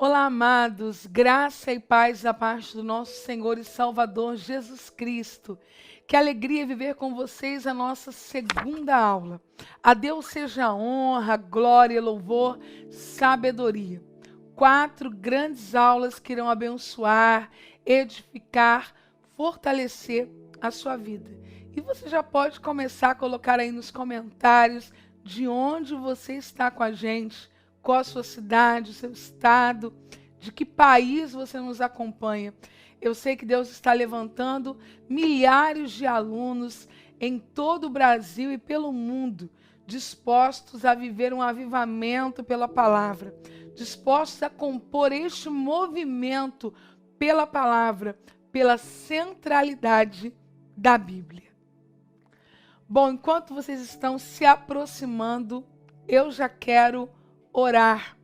Olá, amados, graça e paz da parte do nosso Senhor e Salvador Jesus Cristo. Que alegria viver com vocês a nossa segunda aula. A Deus seja a honra, glória, louvor, sabedoria. 4 grandes aulas que irão abençoar, edificar, fortalecer a sua vida. E você já pode começar a colocar aí nos comentários de onde você está com a gente. Qual a sua cidade, o seu estado, de que país você nos acompanha. Eu sei que Deus está levantando milhares de alunos em todo o Brasil e pelo mundo, dispostos a viver um avivamento pela palavra, dispostos a compor este movimento pela palavra, pela centralidade da Bíblia. Bom, enquanto vocês estão se aproximando, eu já quero orar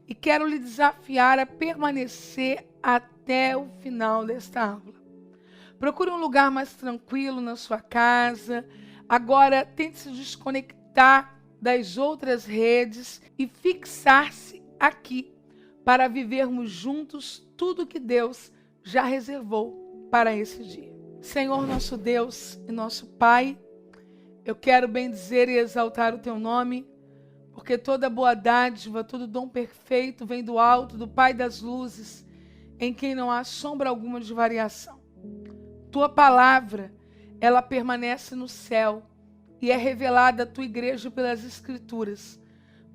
e quero lhe desafiar a permanecer até o final desta aula. Procure um lugar mais tranquilo na sua casa. Agora tente se desconectar das outras redes e fixar-se aqui para vivermos juntos tudo que Deus já reservou para esse dia. Senhor nosso Deus e nosso Pai, eu quero bendizer e exaltar o teu nome, porque toda boa dádiva, todo dom perfeito vem do alto, do Pai das luzes, em quem não há sombra alguma de variação. Tua palavra, ela permanece no céu e é revelada à tua igreja pelas Escrituras.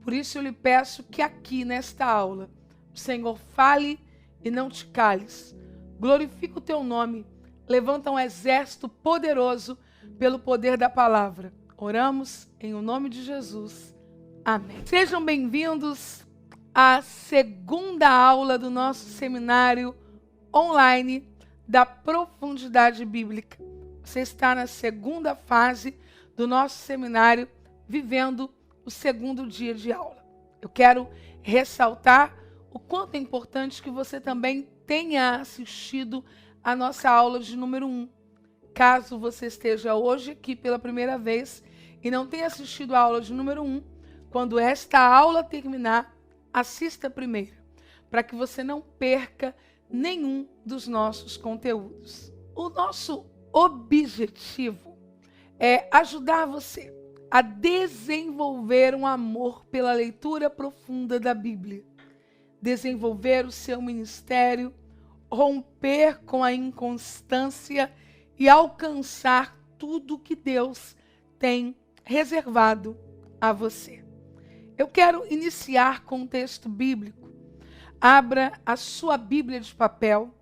Por isso eu lhe peço que aqui, nesta aula, o Senhor fale e não te cales. Glorifica o teu nome, levanta um exército poderoso pelo poder da palavra. Oramos em o nome de Jesus. Amém. Sejam bem-vindos à segunda aula do nosso seminário online da Profundidade Bíblica. Você está na segunda fase do nosso seminário, vivendo o segundo dia de aula. Eu quero ressaltar o quanto é importante que você também tenha assistido a nossa aula de número 1. Caso você esteja hoje aqui pela primeira vez e não tenha assistido a aula de número 1, quando esta aula terminar, assista primeiro, para que você não perca nenhum dos nossos conteúdos. O nosso objetivo é ajudar você a desenvolver um amor pela leitura profunda da Bíblia, desenvolver o seu ministério, romper com a inconstância e alcançar tudo que Deus tem reservado a você. Eu quero iniciar com um texto bíblico. Abra a sua Bíblia de papel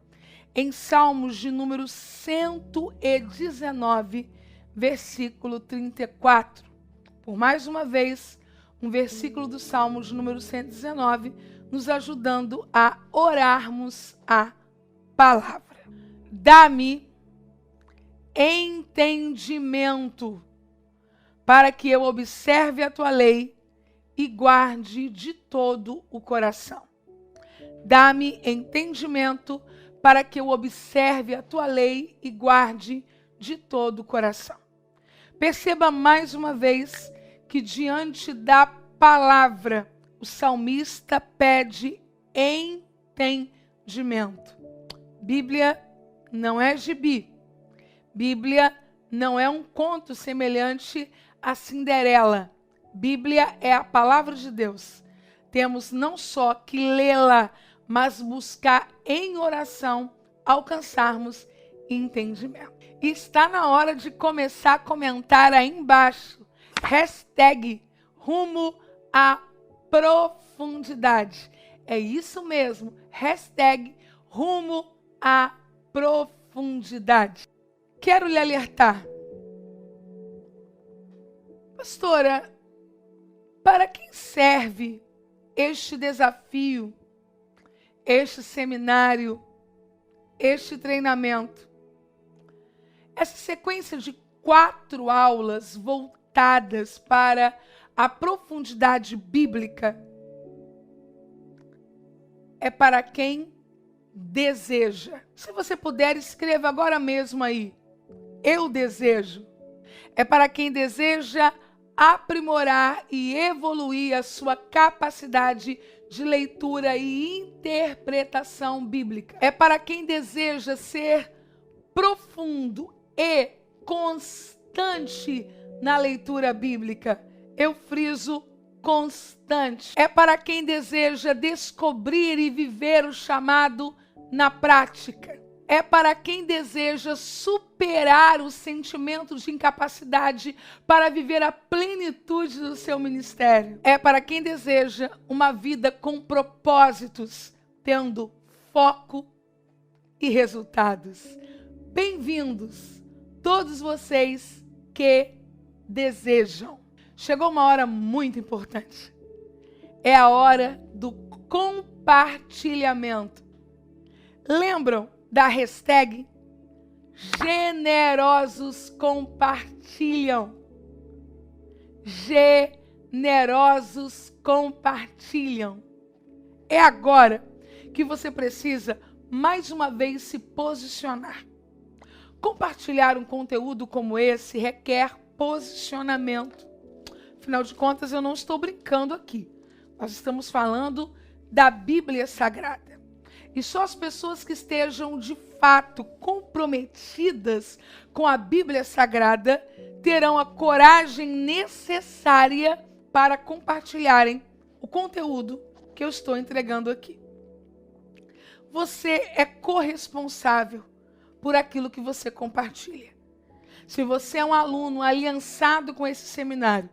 em Salmos de número 119, versículo 34. Por mais uma vez, um versículo do Salmos de número 119, nos ajudando a orarmos a palavra. Dá-me entendimento para que eu observe a tua lei e guarde de todo o coração. Dá-me entendimento para que eu observe a tua lei e guarde de todo o coração. Perceba mais uma vez que diante da palavra, o salmista pede entendimento. Bíblia não é gibi. Bíblia não é um conto semelhante a Cinderela. Bíblia é a palavra de Deus. Temos não só que lê-la, mas buscar em oração alcançarmos entendimento. E está na hora de começar a comentar aí embaixo. #rumo à profundidade. É isso mesmo. #rumo à profundidade. Quero lhe alertar. Pastora, para quem serve este desafio, este seminário, este treinamento? Essa sequência de 4 aulas voltadas para a profundidade bíblica é para quem deseja. Se você puder, escreva agora mesmo aí. Eu desejo. É para quem deseja aprimorar e evoluir a sua capacidade de leitura e interpretação bíblica. É para quem deseja ser profundo e constante na leitura bíblica. Eu friso constante. É para quem deseja descobrir e viver o chamado na prática. É para quem deseja superar o sentimento de incapacidade para viver a plenitude do seu ministério. É para quem deseja uma vida com propósitos, tendo foco e resultados. Bem-vindos, todos vocês que desejam. Chegou uma hora muito importante. É a hora do compartilhamento. Lembram da hashtag Generosos Compartilham? Generosos Compartilham. É agora que você precisa mais uma vez se posicionar. Compartilhar um conteúdo como esse requer posicionamento. Afinal de contas, eu não estou brincando aqui. Nós estamos falando da Bíblia Sagrada. E só as pessoas que estejam de fato comprometidas com a Bíblia Sagrada terão a coragem necessária para compartilharem o conteúdo que eu estou entregando aqui. Você é corresponsável por aquilo que você compartilha. Se você é um aluno aliançado com esse seminário,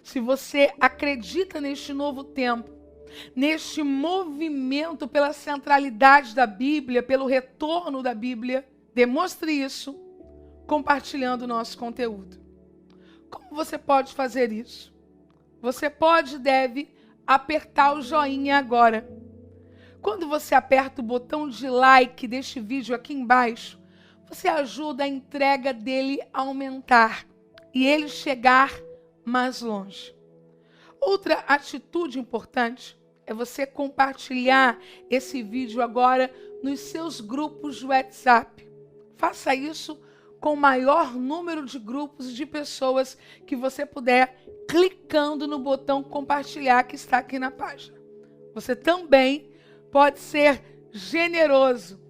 se você acredita neste novo tempo, neste movimento pela centralidade da Bíblia, pelo retorno da Bíblia, demonstre isso compartilhando o nosso conteúdo. Como você pode fazer isso? Você pode e deve apertar o joinha agora. Quando você aperta o botão de like deste vídeo aqui embaixo, você ajuda a entrega dele a aumentar e ele chegar mais longe. Outra atitude importante é você compartilhar esse vídeo agora nos seus grupos de WhatsApp. Faça isso com o maior número de grupos e de pessoas que você puder, clicando no botão compartilhar que está aqui na página. Você também pode ser generoso,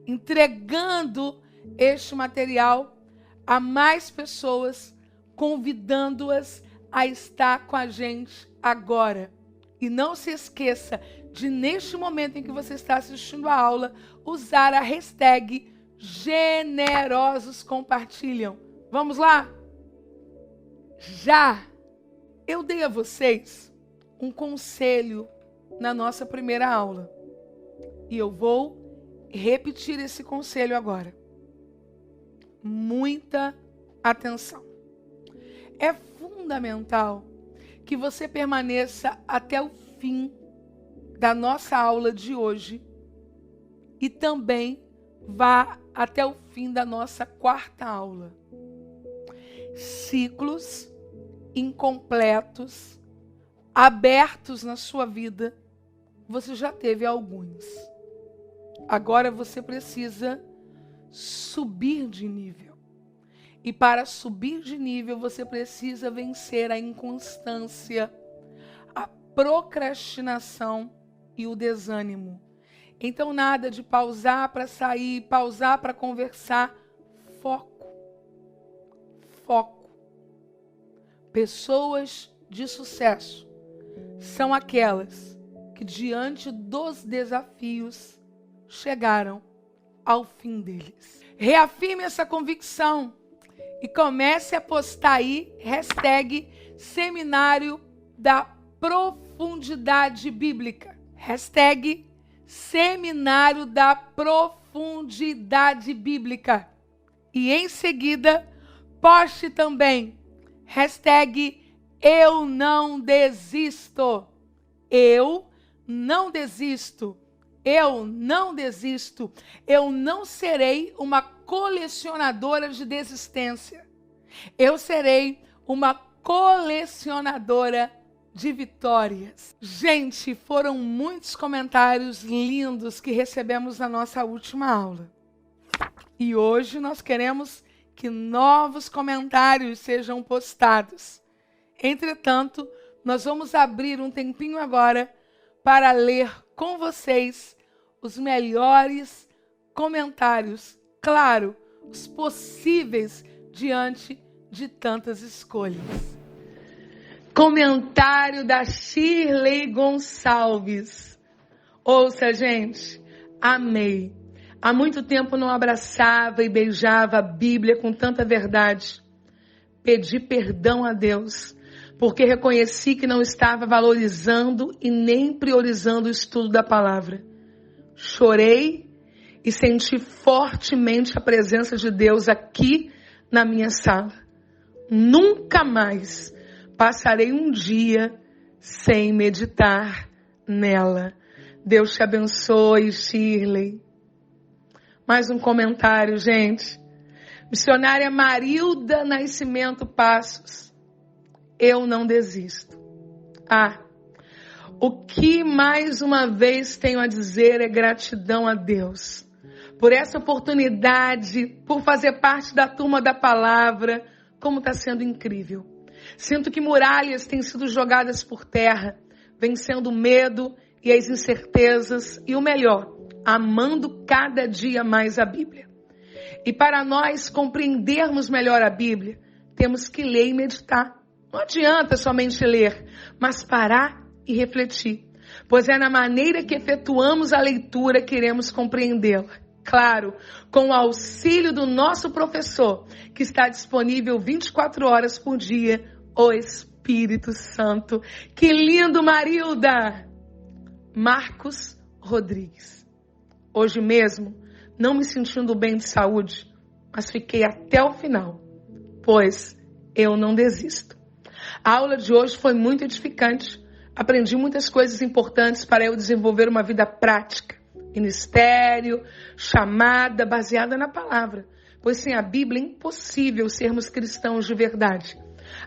entregando este material a mais pessoas, convidando-as a estar com a gente agora. E não se esqueça de, neste momento em que você está assistindo a aula, usar a hashtag Generosos Compartilham. Vamos lá? Já! Eu dei a vocês um conselho na nossa primeira aula. E eu vou repetir esse conselho agora. Muita atenção. É fundamental que você permaneça até o fim da nossa aula de hoje e também vá até o fim da nossa quarta aula. Ciclos incompletos, abertos na sua vida, você já teve alguns. Agora você precisa subir de nível. E para subir de nível, você precisa vencer a inconstância, a procrastinação e o desânimo. Então, nada de pausar para sair, pausar para conversar. Foco. Foco. Pessoas de sucesso são aquelas que, diante dos desafios, chegaram ao fim deles. Reafirme essa convicção. E comece a postar aí, hashtag Seminário da Profundidade Bíblica. Hashtag Seminário da Profundidade Bíblica. E em seguida, poste também, hashtag Eu Não Desisto. Eu não desisto. Eu não desisto. Eu não serei uma colecionadora de desistência. Eu serei uma colecionadora de vitórias. Gente, foram muitos comentários lindos que recebemos na nossa última aula. E hoje nós queremos que novos comentários sejam postados. Entretanto, nós vamos abrir um tempinho agora para ler com vocês os melhores comentários, claro, os possíveis diante de tantas escolhas. Comentário da Shirley Gonçalves. Ouça, gente, amei. Há muito tempo não abraçava e beijava a Bíblia com tanta verdade. Pedi perdão a Deus, porque reconheci que não estava valorizando e nem priorizando o estudo da palavra. Chorei e senti fortemente a presença de Deus aqui na minha sala. Nunca mais passarei um dia sem meditar nela. Deus te abençoe, Shirley. Mais um comentário, gente. Missionária Marilda Nascimento Passos. Eu não desisto. O que mais uma vez tenho a dizer é gratidão a Deus por essa oportunidade, por fazer parte da turma da palavra, como está sendo incrível. Sinto que muralhas têm sido jogadas por terra, vencendo o medo e as incertezas e o melhor, amando cada dia mais a Bíblia. E para nós compreendermos melhor a Bíblia, temos que ler e meditar. Não adianta somente ler, mas parar e refletir, pois é na maneira que efetuamos a leitura que iremos compreendê-la. Claro, com o auxílio do nosso professor, que está disponível 24 horas por dia, o Espírito Santo. Que lindo, Marilda! Marcos Rodrigues. Hoje mesmo, não me sentindo bem de saúde, mas fiquei até o final, pois eu não desisto. A aula de hoje foi muito edificante. Aprendi muitas coisas importantes para eu desenvolver uma vida prática, ministério, chamada, baseada na palavra. Pois sem a Bíblia é impossível sermos cristãos de verdade.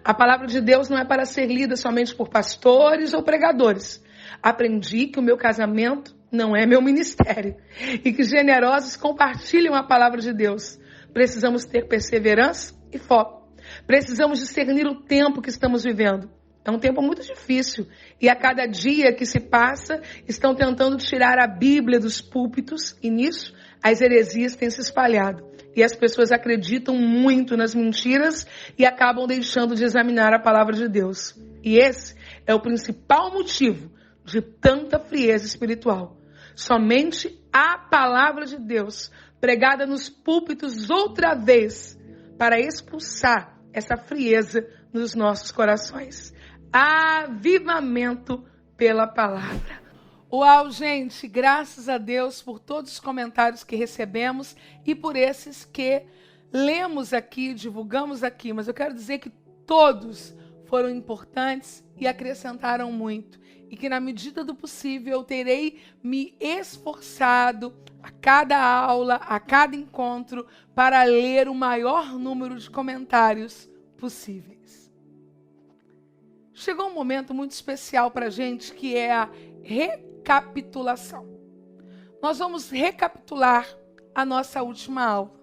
A palavra de Deus não é para ser lida somente por pastores ou pregadores. Aprendi que o meu casamento não é meu ministério e que generosos compartilham a palavra de Deus. Precisamos ter perseverança e foco. Precisamos discernir o tempo que estamos vivendo. É um tempo muito difícil e a cada dia que se passa estão tentando tirar a Bíblia dos púlpitos e nisso as heresias têm se espalhado. E as pessoas acreditam muito nas mentiras e acabam deixando de examinar a palavra de Deus. E esse é o principal motivo de tanta frieza espiritual. Somente a palavra de Deus, pregada nos púlpitos outra vez, para expulsar essa frieza nos nossos corações. Avivamento pela palavra. Uau, gente, graças a Deus por todos os comentários que recebemos e por esses que lemos aqui, divulgamos aqui. Mas eu quero dizer que todos foram importantes e acrescentaram muito. E que na medida do possível eu terei me esforçado a cada aula, a cada encontro, para ler o maior número de comentários possíveis. Chegou um momento muito especial para a gente, que é a recapitulação. Nós vamos recapitular a nossa última aula.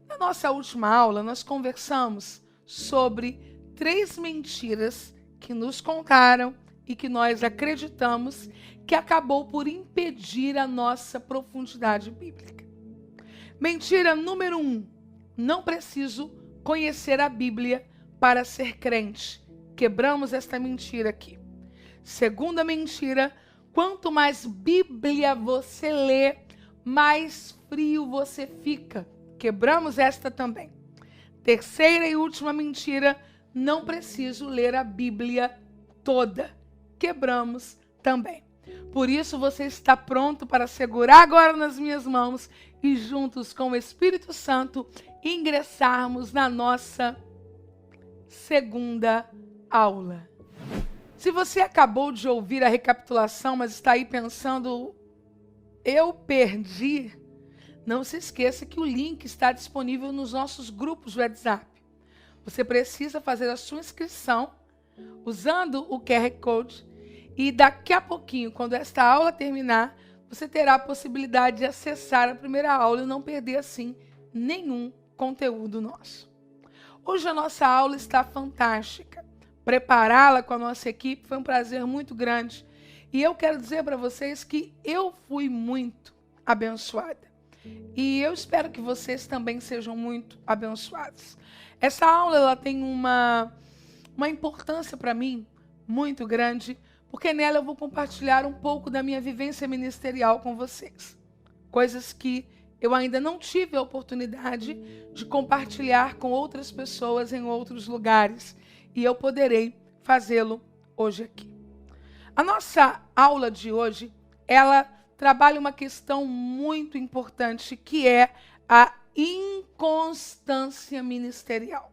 Na nossa última aula, nós conversamos sobre 3 mentiras que nos contaram e que nós acreditamos que acabou por impedir a nossa profundidade bíblica. Mentira número 1. Não preciso conhecer a Bíblia para ser crente. Quebramos esta mentira aqui. Segunda mentira, quanto mais Bíblia você lê, mais frio você fica. Quebramos esta também. Terceira e última mentira, não preciso ler a Bíblia toda. Quebramos também. Por isso você está pronto para segurar agora nas minhas mãos e juntos com o Espírito Santo ingressarmos na nossa segunda aula. Se você acabou de ouvir a recapitulação, mas está aí pensando, eu perdi, não se esqueça que o link está disponível nos nossos grupos de WhatsApp. Você precisa fazer a sua inscrição usando o QR Code e daqui a pouquinho, quando esta aula terminar, você terá a possibilidade de acessar a primeira aula e não perder assim nenhum conteúdo nosso. Hoje a nossa aula está fantástica, prepará-la com a nossa equipe. Foi um prazer muito grande. E eu quero dizer para vocês que eu fui muito abençoada. E eu espero que vocês também sejam muito abençoados. Essa aula ela tem uma importância para mim muito grande, porque nela eu vou compartilhar um pouco da minha vivência ministerial com vocês. Coisas que eu ainda não tive a oportunidade de compartilhar com outras pessoas em outros lugares. E eu poderei fazê-lo hoje aqui. A nossa aula de hoje, ela trabalha uma questão muito importante, que é a inconstância ministerial.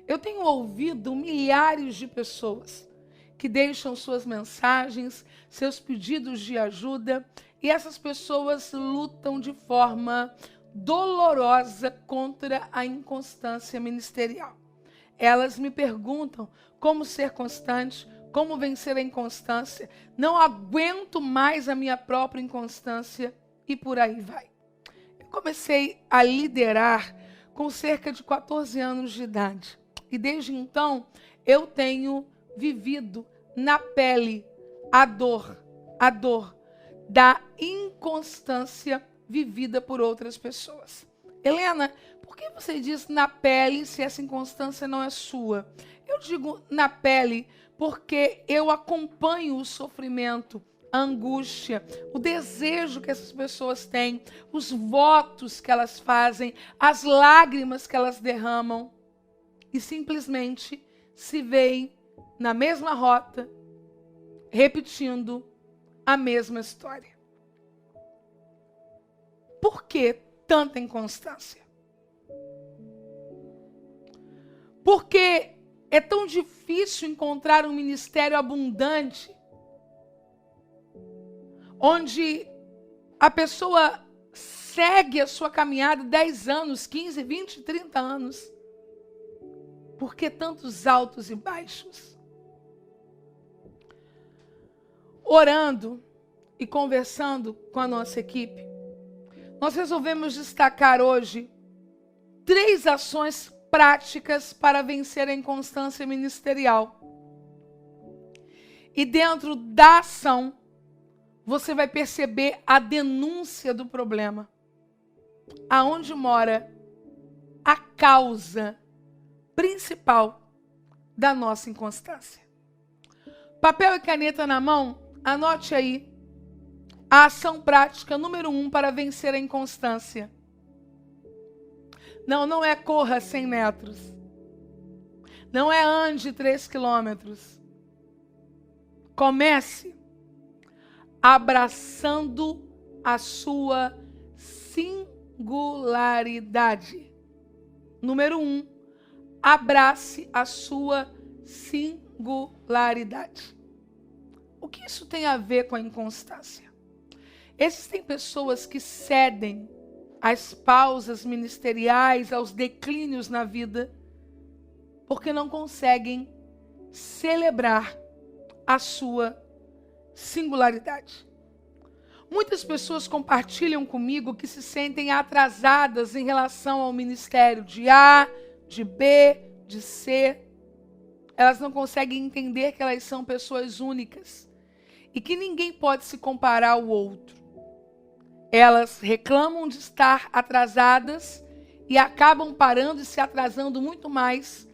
Eu tenho ouvido milhares de pessoas que deixam suas mensagens, seus pedidos de ajuda, e essas pessoas lutam de forma dolorosa contra a inconstância ministerial. Elas me perguntam como ser constante, como vencer a inconstância, não aguento mais a minha própria inconstância e por aí vai. Eu comecei a liderar com cerca de 14 anos de idade. E desde então eu tenho vivido na pele a dor da inconstância vivida por outras pessoas. Helena, por que você diz na pele se essa inconstância não é sua? Eu digo na pele porque eu acompanho o sofrimento, a angústia, o desejo que essas pessoas têm, os votos que elas fazem, as lágrimas que elas derramam e simplesmente se veem na mesma rota, repetindo a mesma história. Por que tanta inconstância? Porque é tão difícil encontrar um ministério abundante onde a pessoa segue a sua caminhada 10 anos, 15, 20, 30 anos. Por que tantos altos e baixos? Orando e conversando com a nossa equipe, nós resolvemos destacar hoje 3 ações práticas para vencer a inconstância ministerial. E dentro da ação, você vai perceber a denúncia do problema. Aonde mora a causa principal da nossa inconstância. Papel e caneta na mão, anote aí a ação prática número 1 para vencer a inconstância. Não é corra 100 metros. Não é ande 3 quilômetros. Comece abraçando a sua singularidade. Número 1, abrace a sua singularidade. O que isso tem a ver com a inconstância? Existem pessoas que cedem às pausas ministeriais, aos declínios na vida, porque não conseguem celebrar a sua singularidade. Muitas pessoas compartilham comigo que se sentem atrasadas em relação ao ministério de A, de B, de C. Elas não conseguem entender que elas são pessoas únicas e que ninguém pode se comparar ao outro. Elas reclamam de estar atrasadas e acabam parando e se atrasando muito mais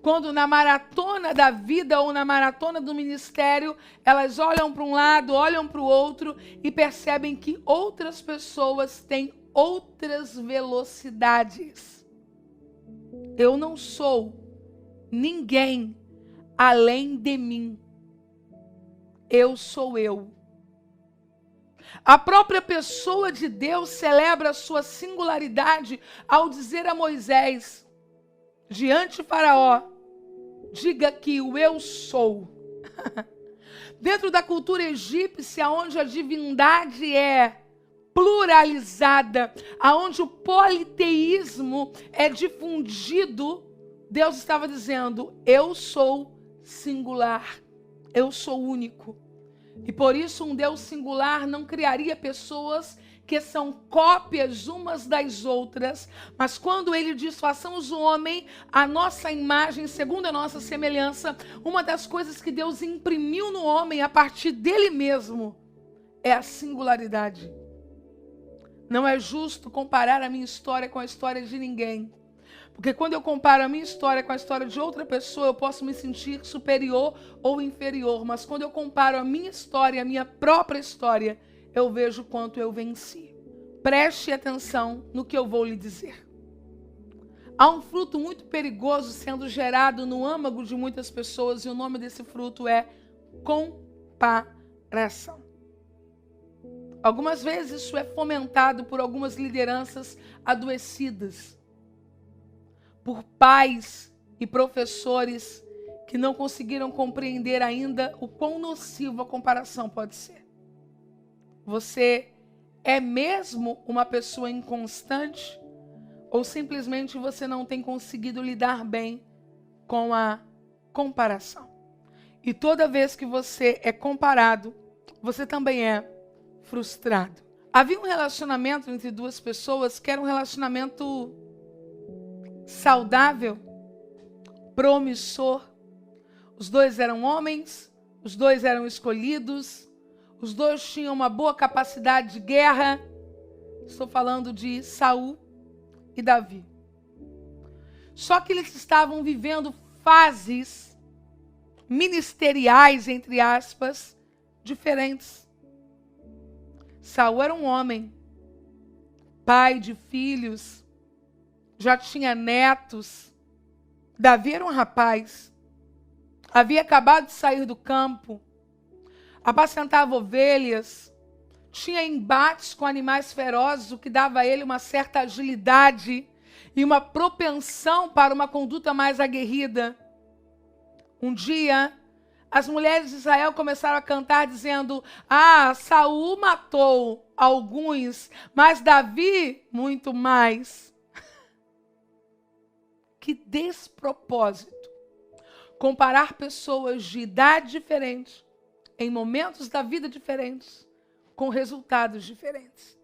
quando na maratona da vida ou na maratona do ministério, elas olham para um lado, olham para o outro e percebem que outras pessoas têm outras velocidades. Eu não sou ninguém além de mim. Eu sou eu. A própria pessoa de Deus celebra a sua singularidade ao dizer a Moisés, diante de Faraó, diga que o eu sou. Dentro da cultura egípcia, onde a divindade é pluralizada, onde o politeísmo é difundido, Deus estava dizendo, eu sou singular, eu sou único. E por isso um Deus singular não criaria pessoas que são cópias umas das outras, mas quando ele diz, façamos o homem a nossa imagem, segundo a nossa semelhança, uma das coisas que Deus imprimiu no homem a partir dele mesmo é a singularidade. Não é justo comparar a minha história com a história de ninguém. Porque quando eu comparo a minha história com a história de outra pessoa, eu posso me sentir superior ou inferior. Mas quando eu comparo a minha história, a minha própria história, eu vejo quanto eu venci. Preste atenção no que eu vou lhe dizer. Há um fruto muito perigoso sendo gerado no âmago de muitas pessoas e o nome desse fruto é comparação. Algumas vezes isso é fomentado por algumas lideranças adoecidas, por pais e professores que não conseguiram compreender ainda o quão nocivo a comparação pode ser. Você é mesmo uma pessoa inconstante ou simplesmente você não tem conseguido lidar bem com a comparação? E toda vez que você é comparado, você também é frustrado. Havia um relacionamento entre duas pessoas que era um relacionamento saudável, promissor. Os dois eram homens, os dois eram escolhidos, os dois tinham uma boa capacidade de guerra. Estou falando de Saul e Davi. Só que eles estavam vivendo fases ministeriais, entre aspas, diferentes. Saul era um homem, pai de filhos, já tinha netos. Davi era um rapaz, havia acabado de sair do campo, apacentava ovelhas, tinha embates com animais ferozes, o que dava a ele uma certa agilidade e uma propensão para uma conduta mais aguerrida. Um dia, as mulheres de Israel começaram a cantar dizendo: Saul matou alguns, mas Davi muito mais. Que despropósito. Comparar pessoas de idade diferente, em momentos da vida diferentes, com resultados diferentes.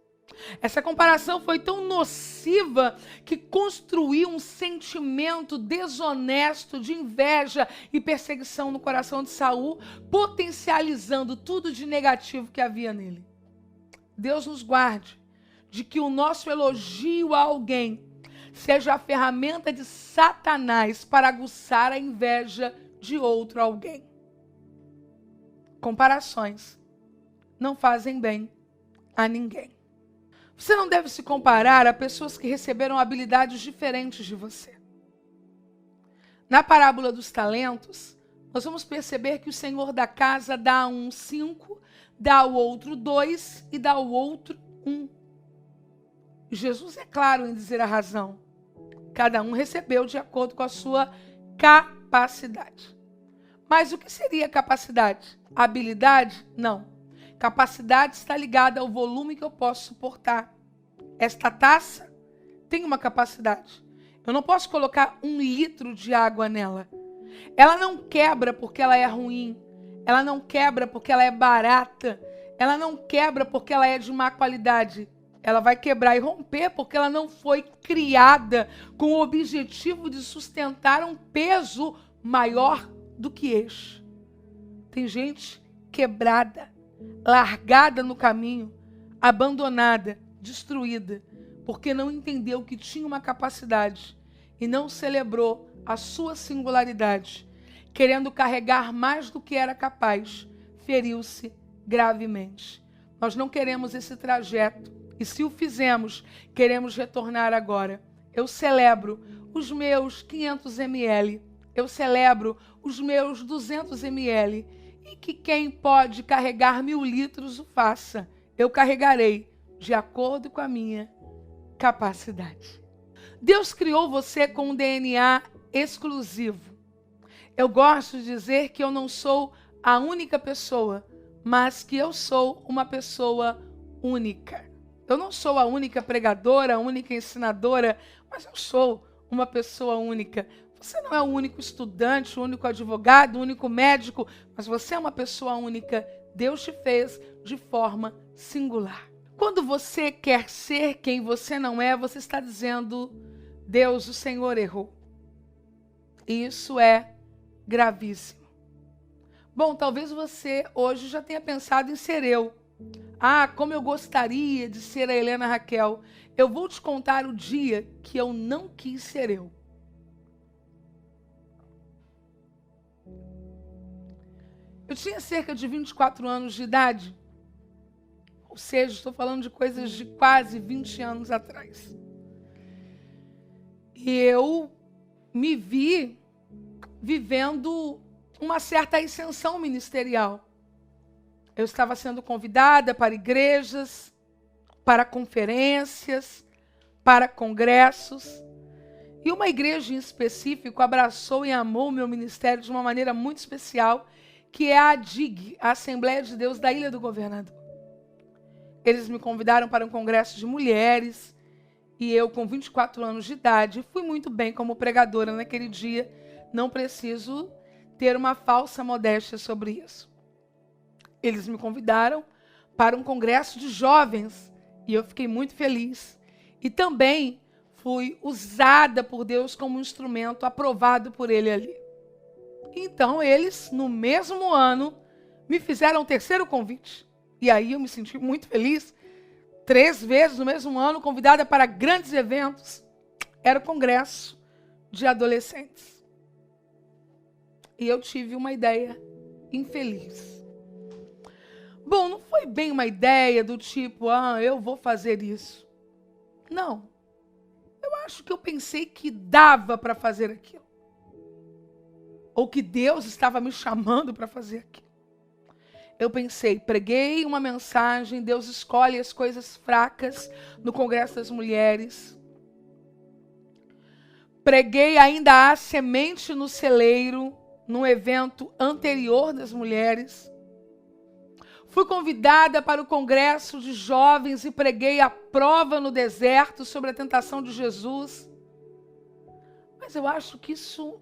Essa comparação foi tão nociva que construiu um sentimento desonesto de inveja e perseguição no coração de Saul, potencializando tudo de negativo que havia nele. Deus nos guarde de que o nosso elogio a alguém seja a ferramenta de Satanás para aguçar a inveja de outro alguém. Comparações não fazem bem a ninguém. Você não deve se comparar a pessoas que receberam habilidades diferentes de você. Na parábola dos talentos, nós vamos perceber que o senhor da casa dá a um 5, dá ao outro 2 e dá ao outro 1. Jesus é claro em dizer a razão. Cada um recebeu de acordo com a sua capacidade. Mas o que seria capacidade? Habilidade? Não. Capacidade está ligada ao volume que eu posso suportar. Esta taça tem uma capacidade. Eu não posso colocar 1 litro de água nela. Ela não quebra porque ela é ruim. Ela não quebra porque ela é barata. Ela não quebra porque ela é de má qualidade. Ela vai quebrar e romper porque ela não foi criada com o objetivo de sustentar um peso maior do que este. Tem gente quebrada, largada no caminho, abandonada, destruída, porque não entendeu que tinha uma capacidade e não celebrou a sua singularidade, querendo carregar mais do que era capaz, feriu-se gravemente. Nós não queremos esse trajeto e se o fizemos, queremos retornar agora. Eu celebro os meus 500 ml, eu celebro os meus 200 ml, e que quem pode carregar 1000 litros o faça. Eu carregarei de acordo com a minha capacidade. Deus criou você com um DNA exclusivo. Eu gosto de dizer que eu não sou a única pessoa, mas que eu sou uma pessoa única. Eu não sou a única pregadora, a única ensinadora, mas eu sou uma pessoa única. Você não é o único estudante, o único advogado, o único médico, mas você é uma pessoa única. Deus te fez de forma singular. Quando você quer ser quem você não é, você está dizendo, Deus, o Senhor errou. E isso é gravíssimo. Bom, talvez você hoje já tenha pensado em ser eu. Ah, como eu gostaria de ser a Helena Raquel. Eu vou te contar o dia que eu não quis ser eu. Eu tinha cerca de 24 anos de idade. Ou seja, estou falando de coisas de quase 20 anos atrás. E eu me vi vivendo uma certa ascensão ministerial. Eu estava sendo convidada para igrejas, para conferências, para congressos. E uma igreja em específico abraçou e amou o meu ministério de uma maneira muito especial, que é a ADIG, a Assembleia de Deus da Ilha do Governador. Eles me convidaram para um congresso de mulheres e eu, com 24 anos de idade, fui muito bem como pregadora naquele dia. Não preciso ter uma falsa modéstia sobre isso. Eles me convidaram para um congresso de jovens e eu fiquei muito feliz. E também fui usada por Deus como um instrumento aprovado por Ele ali. Então eles, no mesmo ano, me fizeram o terceiro convite. E aí eu me senti muito feliz. 3 vezes no mesmo ano, convidada para grandes eventos. Era o congresso de adolescentes. E eu tive uma ideia infeliz. Bom, não foi bem uma ideia do tipo, eu vou fazer isso. Não. Eu acho que eu pensei que dava para fazer aquilo. Ou que Deus estava me chamando para fazer aquilo. Eu pensei, preguei uma mensagem, Deus escolhe as coisas fracas no Congresso das Mulheres. Preguei ainda a semente no celeiro, num evento anterior das mulheres. Fui convidada para o Congresso de Jovens e preguei a prova no deserto sobre a tentação de Jesus. Mas eu acho que isso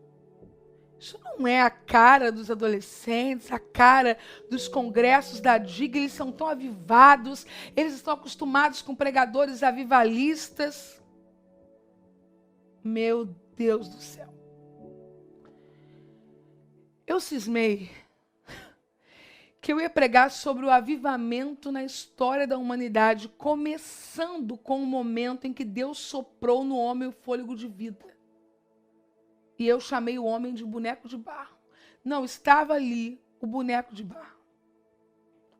não é a cara dos adolescentes, a cara dos congressos da DIG. Eles são tão avivados, eles estão acostumados com pregadores avivalistas. Meu Deus do céu. Eu cismei que eu ia pregar sobre o avivamento na história da humanidade, começando com o momento em que Deus soprou no homem o fôlego de vida. E eu chamei o homem de boneco de barro. Não, estava ali o boneco de barro.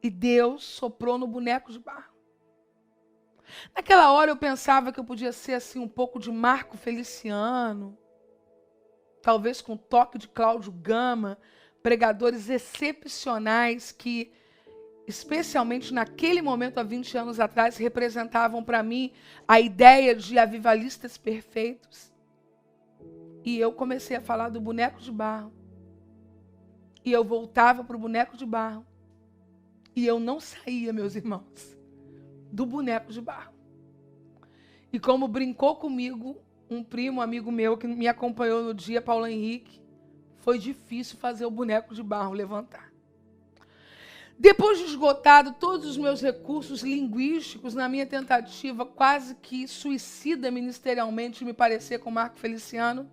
E Deus soprou no boneco de barro. Naquela hora eu pensava que eu podia ser assim um pouco de Marco Feliciano, talvez com toque de Cláudio Gama, pregadores excepcionais que, especialmente naquele momento, há 20 anos atrás, representavam para mim a ideia de avivalistas perfeitos. E eu comecei a falar do boneco de barro. E eu voltava para o boneco de barro. E eu não saía, meus irmãos, do boneco de barro. E como brincou comigo um primo, amigo meu, que me acompanhou no dia, Paulo Henrique, foi difícil fazer o boneco de barro levantar. Depois de esgotado todos os meus recursos linguísticos na minha tentativa quase que suicida ministerialmente de me parecer com Marco Feliciano,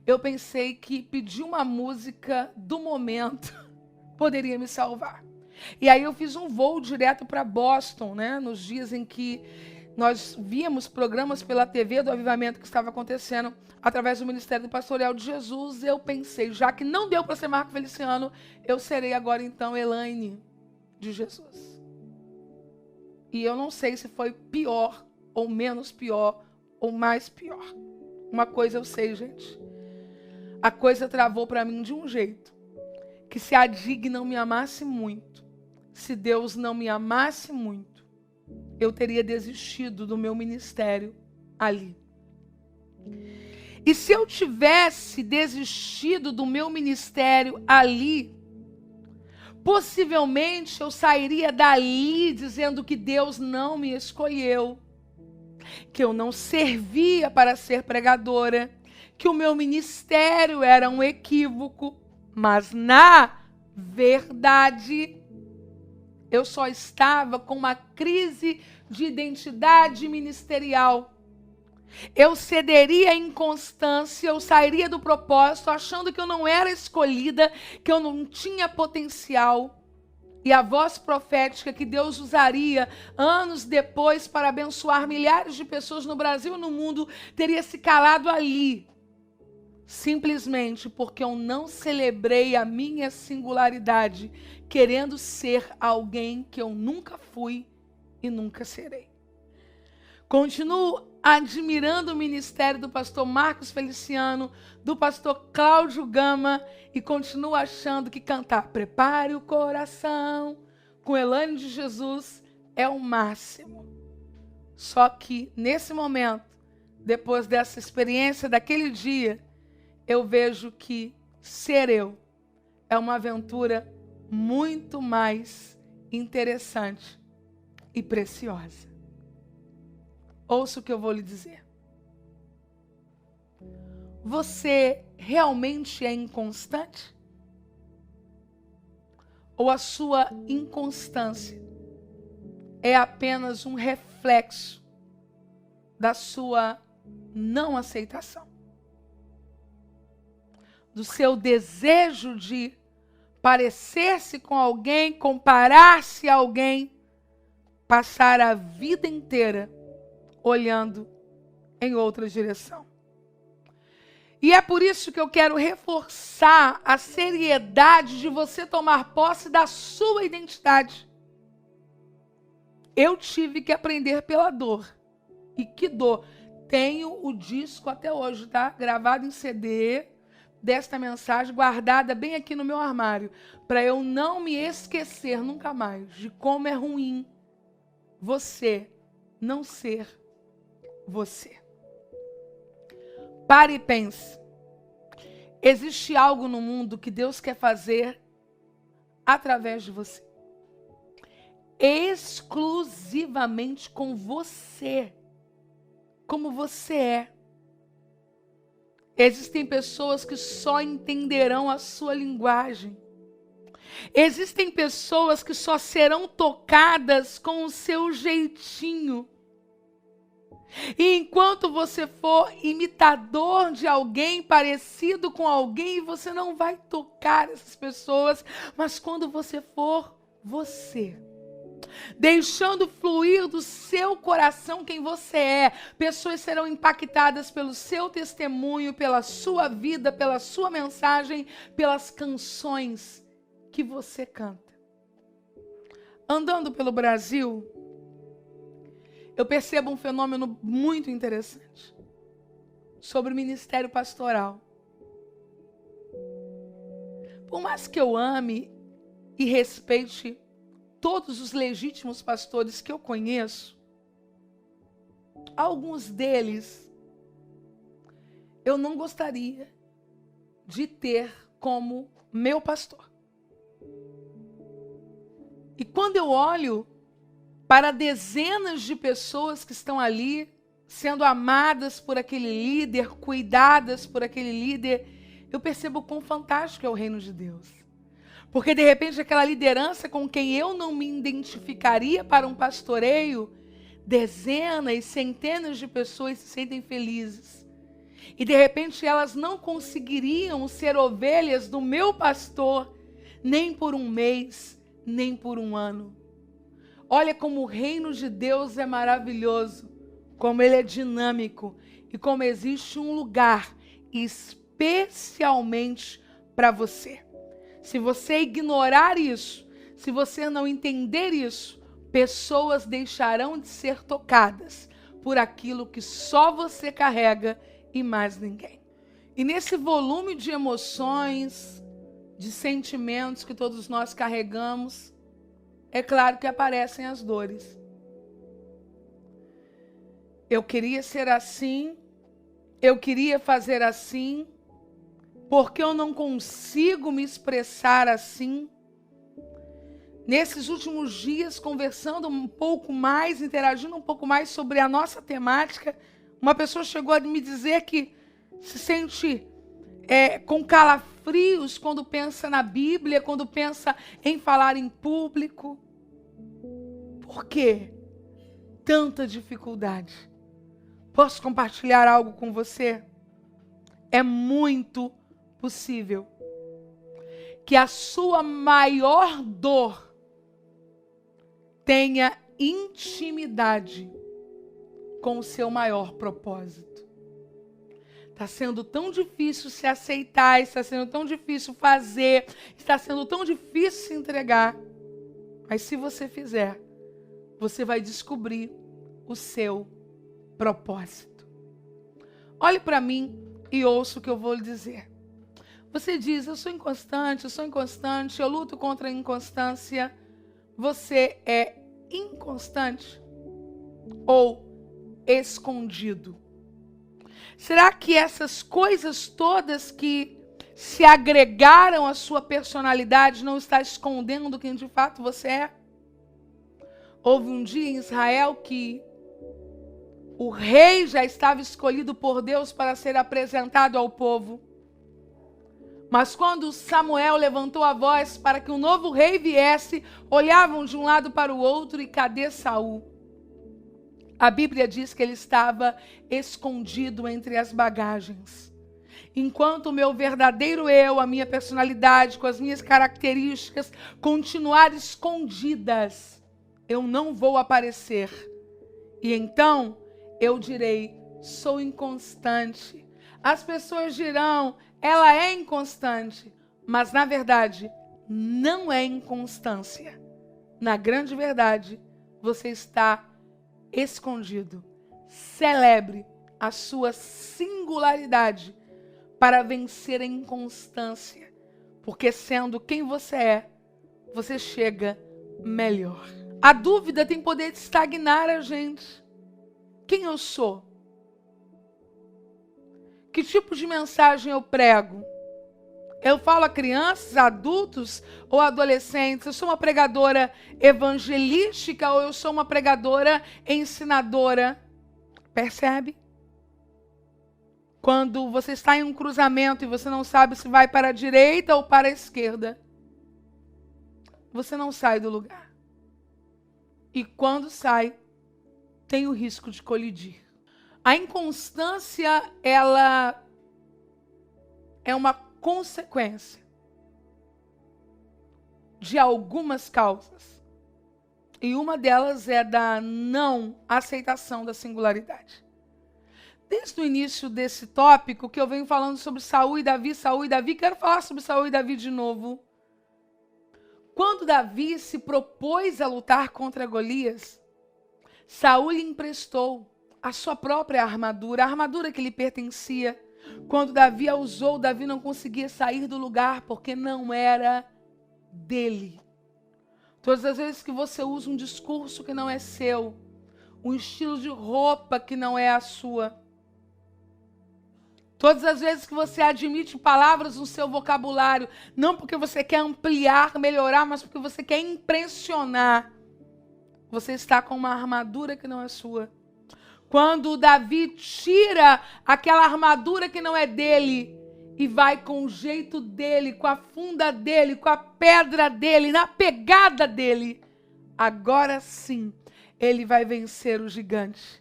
eu pensei que pedir uma música do momento poderia me salvar. E aí eu fiz um voo direto para Boston, né, nos dias em que nós víamos programas pela TV do avivamento que estava acontecendo através do Ministério do Pastoreal de Jesus. Eu pensei, já que não deu para ser Marco Feliciano, eu serei agora então Elaine de Jesus. E eu não sei se foi pior, ou menos pior, ou mais pior. Uma coisa eu sei, gente. A coisa travou para mim de um jeito, que se a DIG não me amasse muito, se Deus não me amasse muito, eu teria desistido do meu ministério ali. E se eu tivesse desistido do meu ministério ali, possivelmente eu sairia dali dizendo que Deus não me escolheu, que eu não servia para ser pregadora, que o meu ministério era um equívoco, mas na verdade Eu só estava com uma crise de identidade ministerial. Eu cederia à inconstância, eu sairia do propósito, achando que eu não era escolhida, que eu não tinha potencial. E a voz profética que Deus usaria anos depois para abençoar milhares de pessoas no Brasil e no mundo teria se calado ali. Simplesmente porque eu não celebrei a minha singularidade, querendo ser alguém que eu nunca fui e nunca serei. Continuo admirando o ministério do pastor Marcos Feliciano, do pastor Cláudio Gama, e continuo achando que cantar Prepare o Coração com Elaine de Jesus é o máximo. Só que nesse momento, depois dessa experiência daquele dia, eu vejo que ser eu é uma aventura muito mais interessante e preciosa. Ouça o que eu vou lhe dizer. Você realmente é inconstante? Ou a sua inconstância é apenas um reflexo da sua não aceitação? Do seu desejo de parecer-se com alguém, comparar-se a alguém, passar a vida inteira olhando em outra direção. E é por isso que eu quero reforçar a seriedade de você tomar posse da sua identidade. Eu tive que aprender pela dor. E que dor. Tenho o disco até hoje, tá? Gravado em CD desta mensagem, guardada bem aqui no meu armário, para eu não me esquecer nunca mais de como é ruim você não ser você. Pare e pense. Existe algo no mundo que Deus quer fazer através de você. Exclusivamente com você. Como você é. Existem pessoas que só entenderão a sua linguagem. Existem pessoas que só serão tocadas com o seu jeitinho. E enquanto você for imitador de alguém, parecido com alguém, você não vai tocar essas pessoas. Mas quando você for você, deixando fluir do seu coração quem você é, pessoas serão impactadas pelo seu testemunho, pela sua vida, pela sua mensagem, pelas canções que você canta. Andando pelo Brasil, eu percebo um fenômeno muito interessante sobre o ministério pastoral. Por mais que eu ame e respeite todos os legítimos pastores que eu conheço, alguns deles eu não gostaria de ter como meu pastor. E quando eu olho para dezenas de pessoas que estão ali, sendo amadas por aquele líder, cuidadas por aquele líder, eu percebo quão fantástico é o reino de Deus. Porque, de repente, aquela liderança com quem eu não me identificaria para um pastoreio, dezenas e centenas de pessoas se sentem felizes. E, de repente, elas não conseguiriam ser ovelhas do meu pastor, nem por um mês, nem por um ano. Olha como o reino de Deus é maravilhoso, como ele é dinâmico e como existe um lugar especialmente para você. Se você ignorar isso, se você não entender isso, pessoas deixarão de ser tocadas por aquilo que só você carrega e mais ninguém. E nesse volume de emoções, de sentimentos que todos nós carregamos, é claro que aparecem as dores. Eu queria ser assim, eu queria fazer assim, porque eu não consigo me expressar assim. Nesses últimos dias, conversando um pouco mais, interagindo um pouco mais sobre a nossa temática, uma pessoa chegou a me dizer que se sente com calafrios quando pensa na Bíblia, quando pensa em falar em público. Por que tanta dificuldade? Posso compartilhar algo com você? É muito possível que a sua maior dor tenha intimidade com o seu maior propósito. Está sendo tão difícil se aceitar, está sendo tão difícil fazer, está sendo tão difícil se entregar. Mas se você fizer, você vai descobrir o seu propósito. Olhe para mim e ouça o que eu vou lhe dizer. Você diz, eu sou inconstante, eu luto contra a inconstância. Você é inconstante ou escondido? Será que essas coisas todas que se agregaram à sua personalidade não está escondendo quem de fato você é? Houve um dia em Israel que o rei já estava escolhido por Deus para ser apresentado ao povo. Mas quando Samuel levantou a voz para que um novo rei viesse, olhavam de um lado para o outro e cadê Saul? A Bíblia diz que ele estava escondido entre as bagagens. Enquanto o meu verdadeiro eu, a minha personalidade, com as minhas características, continuar escondidas, eu não vou aparecer. E então eu direi, sou inconstante. As pessoas dirão, ela é inconstante. Mas na verdade, não é inconstância. Na grande verdade, você está escondido. Celebre a sua singularidade para vencer a inconstância. Porque sendo quem você é, você chega melhor. A dúvida tem poder de estagnar a gente. Quem eu sou? Que tipo de mensagem eu prego? Eu falo a crianças, adultos ou adolescentes? Eu sou uma pregadora evangelística ou eu sou uma pregadora ensinadora? Percebe? Quando você está em um cruzamento e você não sabe se vai para a direita ou para a esquerda, você não sai do lugar. E quando sai, tem o risco de colidir. A inconstância, ela é uma consequência de algumas causas. E uma delas é da não aceitação da singularidade. Desde o início desse tópico, que eu venho falando sobre Saul e Davi, quero falar sobre Saul e Davi de novo. Quando Davi se propôs a lutar contra Golias, Saul lhe emprestou a sua própria armadura, a armadura que lhe pertencia. Quando Davi a usou, Davi não conseguia sair do lugar porque não era dele. Todas as vezes que você usa um discurso que não é seu, um estilo de roupa que não é a sua, todas as vezes que você admite palavras no seu vocabulário, não porque você quer ampliar, melhorar, mas porque você quer impressionar, você está com uma armadura que não é sua. Quando Davi tira aquela armadura que não é dele e vai com o jeito dele, com a funda dele, com a pedra dele, na pegada dele, agora sim ele vai vencer o gigante.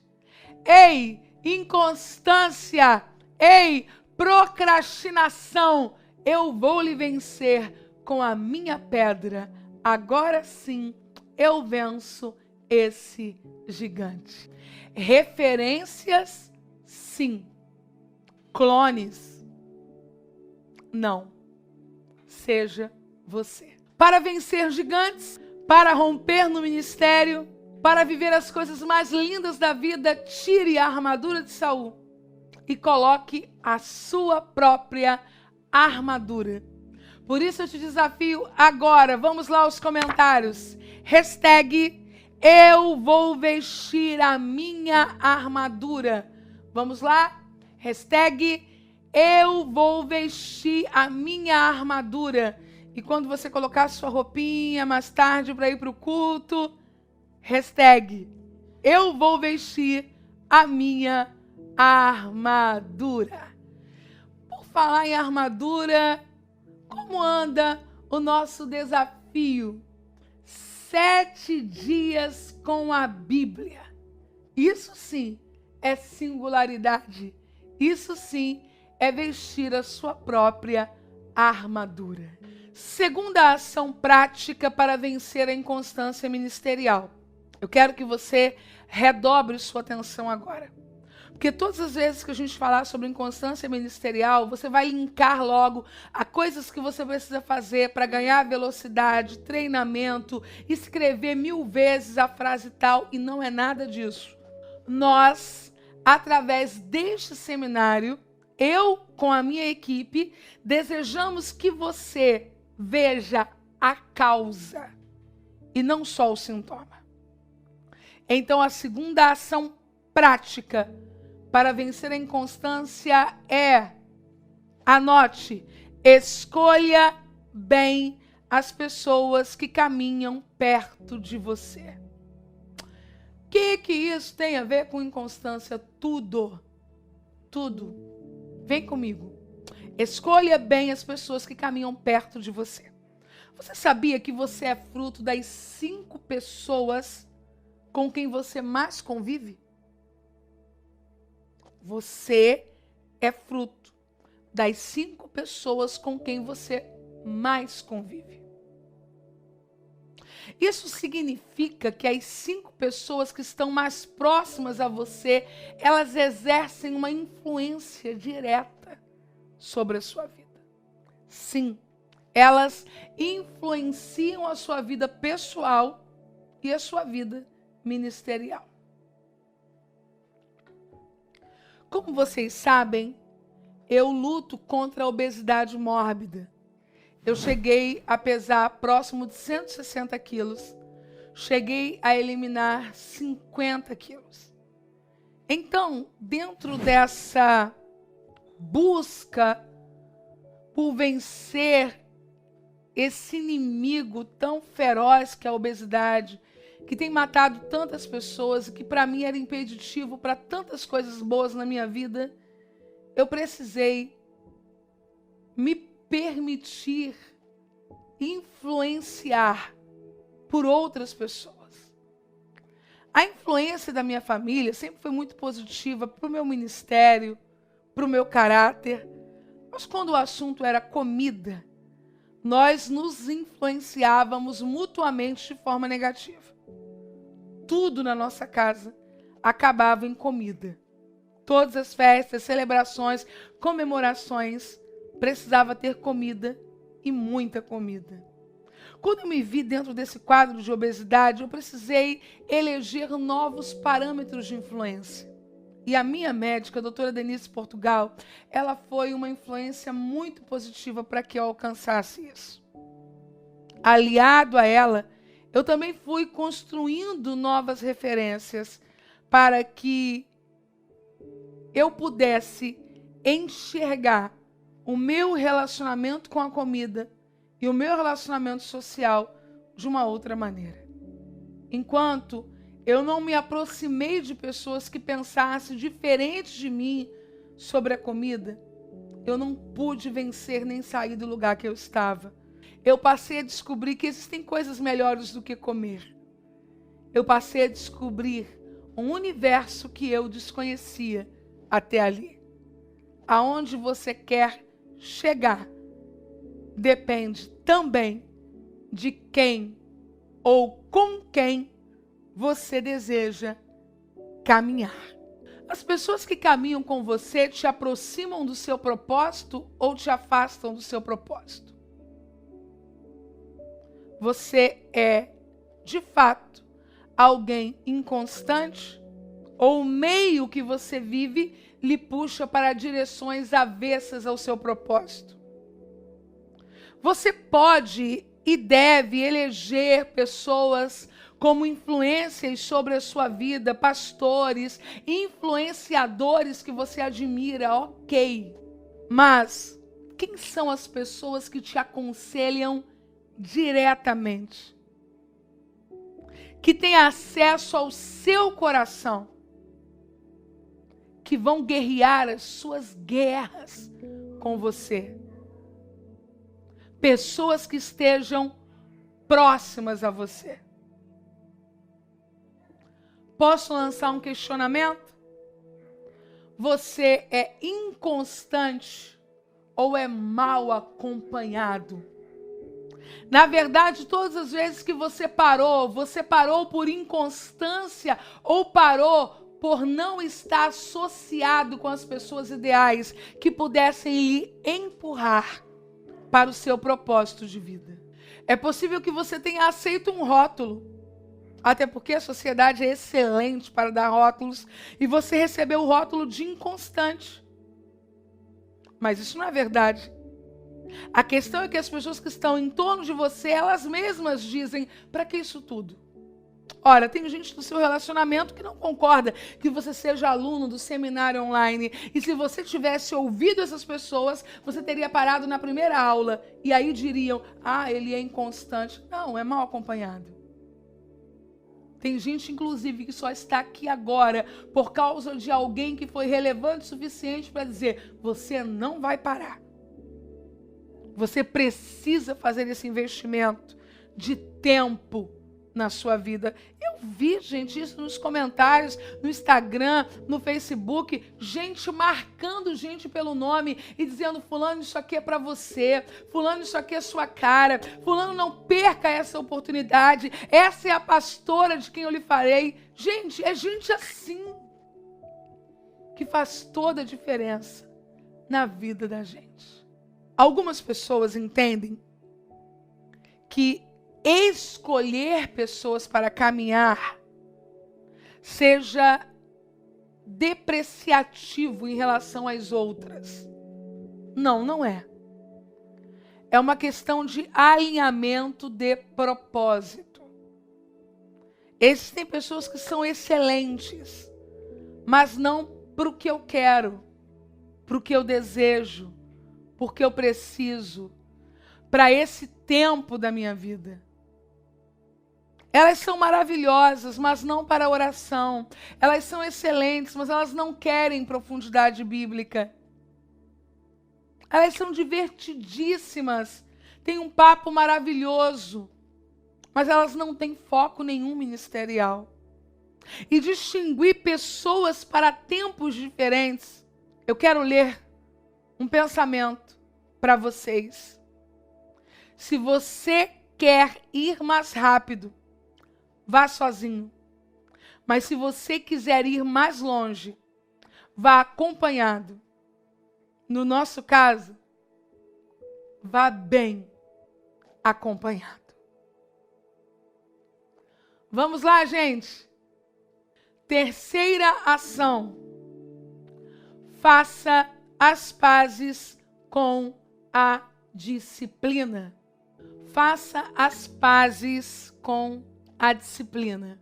Ei, inconstância! Ei, procrastinação! Eu vou lhe vencer com a minha pedra. Agora sim eu venço esse gigante. Referências, sim. Clones, não. Seja você. Para vencer gigantes, para romper no ministério, para viver as coisas mais lindas da vida, tire a armadura de Saul e coloque a sua própria armadura. Por isso eu te desafio agora, vamos lá aos comentários. Hashtag eu vou vestir a minha armadura. Vamos lá? Hashtag eu vou vestir a minha armadura. E quando você colocar a sua roupinha mais tarde para ir para o culto, hashtag eu vou vestir a minha armadura. Por falar em armadura, como anda o nosso desafio? 7 dias com a Bíblia. Isso sim é singularidade. Isso sim é vestir a sua própria armadura. Segunda ação prática para vencer a inconstância ministerial. Eu quero que você redobre sua atenção agora. Porque todas as vezes que a gente falar sobre inconstância ministerial, você vai linkar logo a coisas que você precisa fazer para ganhar velocidade, treinamento, escrever 1000 vezes a frase tal, e não é nada disso. Nós, através deste seminário, eu com a minha equipe, desejamos que você veja a causa e não só o sintoma. Então, a segunda ação prática para vencer a inconstância é, anote, escolha bem as pessoas que caminham perto de você. O que isso tem a ver com inconstância? Tudo. Tudo. Vem comigo. Escolha bem as pessoas que caminham perto de você. Você sabia que você é fruto das 5 pessoas com quem você mais convive? Você é fruto das 5 pessoas com quem você mais convive. Isso significa que as 5 pessoas que estão mais próximas a você, elas exercem uma influência direta sobre a sua vida. Sim, elas influenciam a sua vida pessoal e a sua vida ministerial. Como vocês sabem, eu luto contra a obesidade mórbida. Eu cheguei a pesar próximo de 160 quilos. Cheguei a eliminar 50 quilos. Então, dentro dessa busca por vencer esse inimigo tão feroz que é a obesidade, que tem matado tantas pessoas e que para mim era impeditivo para tantas coisas boas na minha vida, eu precisei me permitir influenciar por outras pessoas. A influência da minha família sempre foi muito positiva para o meu ministério, para o meu caráter, mas quando o assunto era comida, nós nos influenciávamos mutuamente de forma negativa. Tudo na nossa casa acabava em comida. Todas as festas, celebrações, comemorações, precisava ter comida e muita comida. Quando eu me vi dentro desse quadro de obesidade, eu precisei eleger novos parâmetros de influência. E a minha médica, a doutora Denise Portugal, ela foi uma influência muito positiva para que eu alcançasse isso. Aliado a ela, eu também fui construindo novas referências para que eu pudesse enxergar o meu relacionamento com a comida e o meu relacionamento social de uma outra maneira. Enquanto eu não me aproximei de pessoas que pensassem diferente de mim sobre a comida, eu não pude vencer nem sair do lugar que eu estava. Eu passei a descobrir que existem coisas melhores do que comer. Eu passei a descobrir um universo que eu desconhecia até ali. Aonde você quer chegar depende também de quem ou com quem você deseja caminhar. As pessoas que caminham com você te aproximam do seu propósito ou te afastam do seu propósito? Você é, de fato, alguém inconstante? Ou o meio que você vive lhe puxa para direções avessas ao seu propósito? Você pode e deve eleger pessoas como influências sobre a sua vida, pastores, influenciadores que você admira, ok. Mas quem são as pessoas que te aconselham diretamente? Que têm acesso ao seu coração, que vão guerrear as suas guerras com você. Pessoas que estejam próximas a você. Posso lançar um questionamento? Você é inconstante ou é mal acompanhado? Na verdade, todas as vezes que você parou por inconstância ou parou por não estar associado com as pessoas ideais que pudessem lhe empurrar para o seu propósito de vida. É possível que você tenha aceito um rótulo, até porque a sociedade é excelente para dar rótulos, e você recebeu o rótulo de inconstante. Mas isso não é verdade. A questão é que as pessoas que estão em torno de você, elas mesmas dizem, para que isso tudo? Ora, tem gente do seu relacionamento que não concorda que você seja aluno do seminário online. E se você tivesse ouvido essas pessoas, você teria parado na primeira aula. E aí diriam, ele é inconstante. Não, é mal acompanhado. Tem gente, inclusive, que só está aqui agora por causa de alguém que foi relevante o suficiente para dizer, você não vai parar. Você precisa fazer esse investimento de tempo na sua vida. Eu vi, gente, isso nos comentários, no Instagram, no Facebook, gente marcando gente pelo nome e dizendo, fulano, isso aqui é para você, fulano, isso aqui é sua cara, fulano, não perca essa oportunidade, essa é a pastora de quem eu lhe farei. Gente, é gente assim que faz toda a diferença na vida da gente. Algumas pessoas entendem que escolher pessoas para caminhar seja depreciativo em relação às outras. Não, não é. É uma questão de alinhamento de propósito. Existem pessoas que são excelentes, mas não para o que eu quero, para o que eu desejo, porque eu preciso, para esse tempo da minha vida. Elas são maravilhosas, mas não para a oração. Elas são excelentes, mas elas não querem profundidade bíblica. Elas são divertidíssimas, têm um papo maravilhoso, mas elas não têm foco nenhum ministerial. E distinguir pessoas para tempos diferentes. Eu quero ler um pensamento para vocês. Se você quer ir mais rápido, vá sozinho. Mas se você quiser ir mais longe, vá acompanhado. No nosso caso, vá bem acompanhado. Vamos lá, gente. Terceira ação. Faça as pazes com a disciplina. Faça as pazes com a disciplina.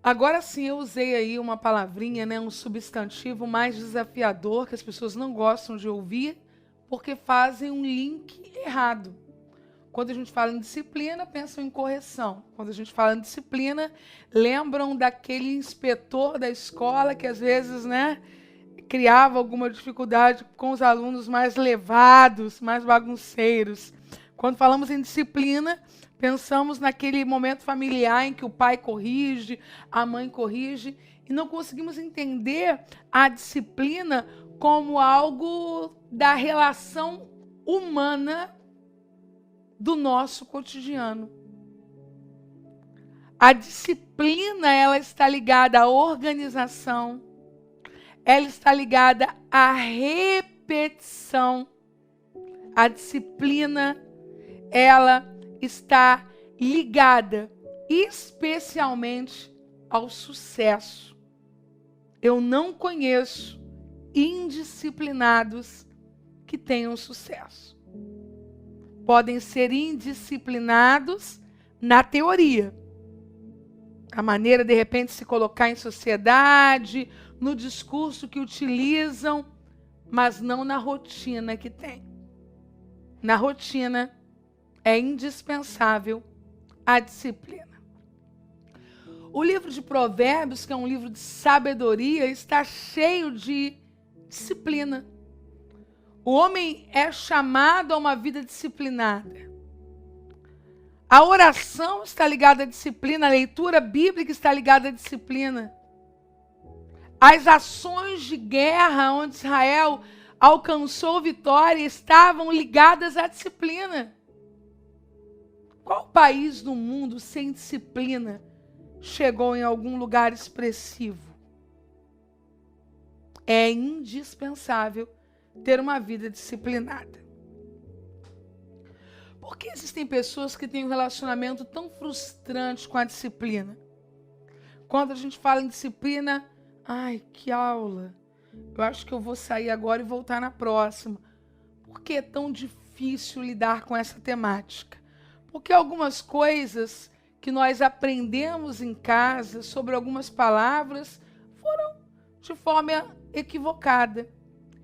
Agora sim eu usei aí uma palavrinha, né, um substantivo mais desafiador, que as pessoas não gostam de ouvir, porque fazem um link errado. Quando a gente fala em disciplina, pensam em correção. Quando a gente fala em disciplina, lembram daquele inspetor da escola que às vezes, né, criava alguma dificuldade com os alunos mais levados, mais bagunceiros. Quando falamos em disciplina, pensamos naquele momento familiar em que o pai corrige, a mãe corrige, e não conseguimos entender a disciplina como algo da relação humana do nosso cotidiano. A disciplina, ela está ligada à organização, ela está ligada à repetição. A disciplina, ela está ligada especialmente ao sucesso. Eu não conheço indisciplinados que tenham sucesso. Podem ser indisciplinados na teoria. A maneira, de repente, de se colocar em sociedade, no discurso que utilizam, mas não na rotina que tem. Na rotina, é indispensável a disciplina. O livro de Provérbios, que é um livro de sabedoria, está cheio de disciplina. O homem é chamado a uma vida disciplinada. A oração está ligada à disciplina, a leitura bíblica está ligada à disciplina. As ações de guerra onde Israel alcançou vitória estavam ligadas à disciplina. Qual país do mundo sem disciplina chegou em algum lugar expressivo? É indispensável ter uma vida disciplinada. Por que existem pessoas que têm um relacionamento tão frustrante com a disciplina? Quando a gente fala em disciplina, ai, que aula. Eu acho que eu vou sair agora e voltar na próxima. Por que é tão difícil lidar com essa temática? Porque algumas coisas que nós aprendemos em casa sobre algumas palavras foram de forma equivocada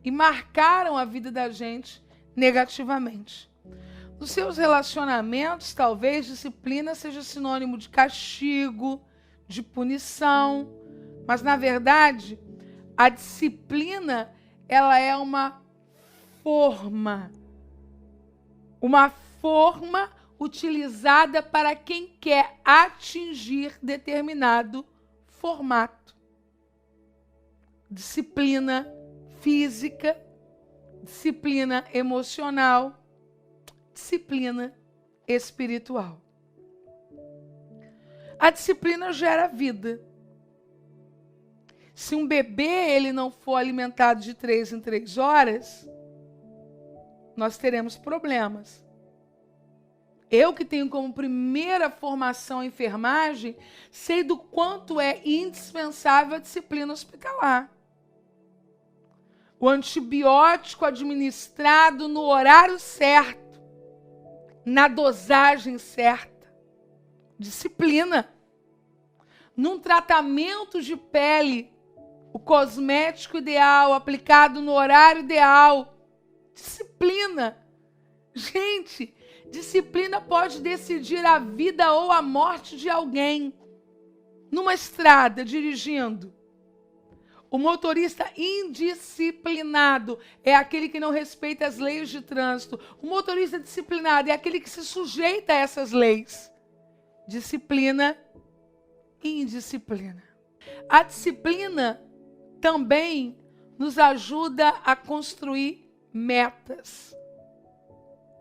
e marcaram a vida da gente negativamente. Nos seus relacionamentos, talvez disciplina seja sinônimo de castigo, de punição, mas na verdade, a disciplina, ela é uma forma utilizada para quem quer atingir determinado formato. Disciplina física, disciplina emocional, disciplina espiritual. A disciplina gera vida. Se um bebê ele não for alimentado de 3 em 3 horas, nós teremos problemas. Eu que tenho como primeira formação em enfermagem, sei do quanto é indispensável a disciplina hospitalar. O antibiótico administrado no horário certo, na dosagem certa. Disciplina. Num tratamento de pele, o cosmético ideal, aplicado no horário ideal. Disciplina. Gente, disciplina pode decidir a vida ou a morte de alguém. Numa estrada, dirigindo. O motorista indisciplinado é aquele que não respeita as leis de trânsito. O motorista disciplinado é aquele que se sujeita a essas leis. Disciplina e indisciplina. A disciplina também nos ajuda a construir metas.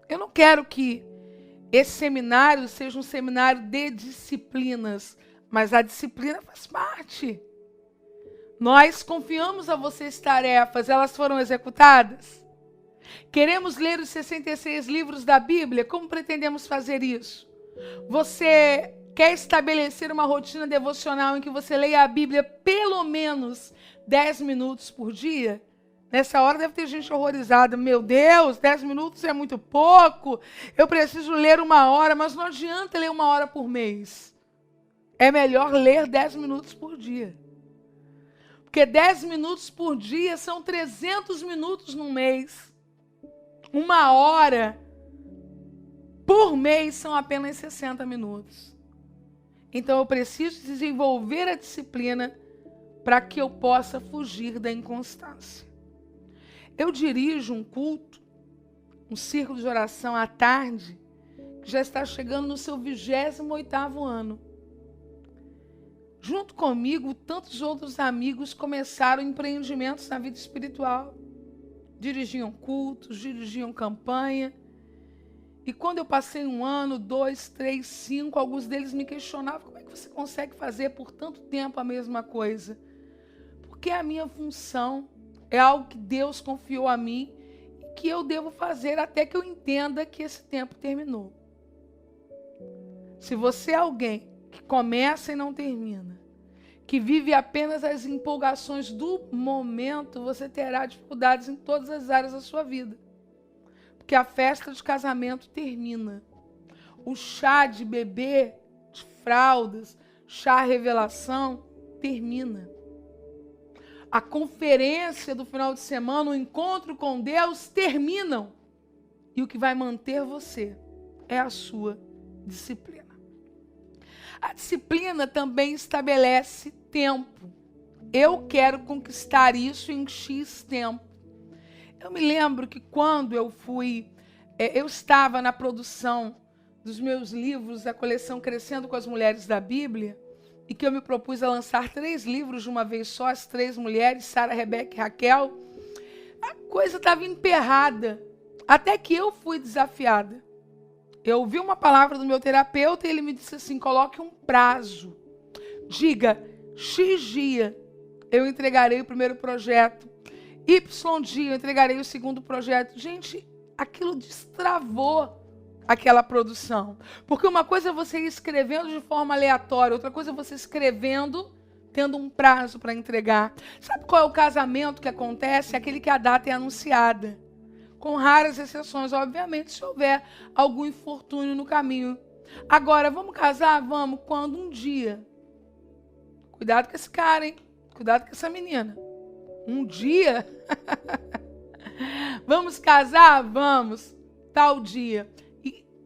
Eu não quero que esse seminário seja um seminário de disciplinas, mas a disciplina faz parte. Nós confiamos a vocês tarefas, elas foram executadas? Queremos ler os 66 livros da Bíblia? Como pretendemos fazer isso? Você quer estabelecer uma rotina devocional em que você leia a Bíblia pelo menos 10 minutos por dia? Nessa hora deve ter gente horrorizada. Meu Deus, 10 minutos é muito pouco. Eu preciso ler 1 hora, mas não adianta ler 1 hora por mês. É melhor ler 10 minutos por dia. Porque 10 minutos por dia são 300 minutos no mês. 1 hora por mês são apenas 60 minutos. Então eu preciso desenvolver a disciplina para que eu possa fugir da inconstância. Eu dirijo um culto, um círculo de oração à tarde, que já está chegando no seu 28º ano. Junto comigo, tantos outros amigos começaram empreendimentos na vida espiritual. Dirigiam cultos, dirigiam campanha. E quando eu passei 1 ano, 2, 3, 5, alguns deles me questionavam: como é que você consegue fazer por tanto tempo a mesma coisa? Porque a minha função é algo que Deus confiou a mim e que eu devo fazer até que eu entenda que esse tempo terminou. Se você é alguém que começa e não termina, que vive apenas as empolgações do momento, você terá dificuldades em todas as áreas da sua vida. Porque a festa de casamento termina. O chá de bebê, de fraldas, chá revelação, termina. A conferência do final de semana, o encontro com Deus, terminam. E o que vai manter você é a sua disciplina. A disciplina também estabelece tempo. Eu quero conquistar isso em X tempo. Eu me lembro que quando eu estava na produção dos meus livros, da coleção Crescendo com as Mulheres da Bíblia, e que eu me propus a lançar 3 livros de uma vez só, as 3 mulheres, Sara, Rebeca e Raquel, a coisa estava emperrada, até que eu fui desafiada. Eu ouvi uma palavra do meu terapeuta e ele me disse assim, coloque um prazo, diga, X dia eu entregarei o primeiro projeto, Y dia eu entregarei o segundo projeto. Gente, aquilo destravou aquela produção. Porque uma coisa é você ir escrevendo de forma aleatória, outra coisa é você escrevendo, tendo um prazo para entregar. Sabe qual é o casamento que acontece? Aquele que a data é anunciada. Com raras exceções, obviamente, se houver algum infortúnio no caminho. Agora, vamos casar? Vamos. Quando? Um dia. Cuidado com esse cara, hein? Cuidado com essa menina. Um dia? Vamos casar? Vamos. Tal dia.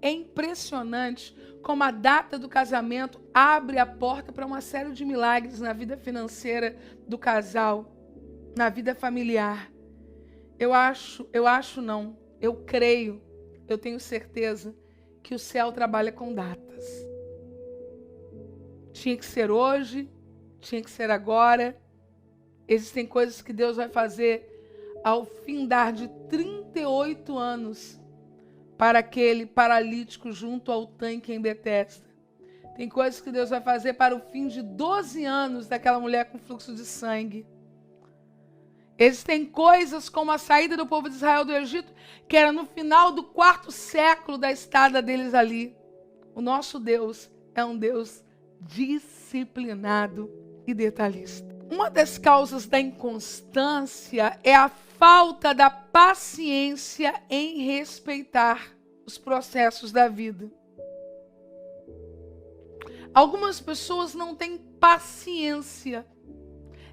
É impressionante como a data do casamento abre a porta para uma série de milagres na vida financeira do casal, na vida familiar. Eu creio, eu tenho certeza que o céu trabalha com datas. Tinha que ser hoje, tinha que ser agora. Existem coisas que Deus vai fazer ao findar de 38 anos para aquele paralítico junto ao tanque em Betesda. Tem coisas que Deus vai fazer para o fim de 12 anos daquela mulher com fluxo de sangue. Existem coisas como a saída do povo de Israel do Egito, que era no final do 4º século da estada deles ali. O nosso Deus é um Deus disciplinado e detalhista. Uma das causas da inconstância é a falta da paciência em respeitar os processos da vida. Algumas pessoas não têm paciência.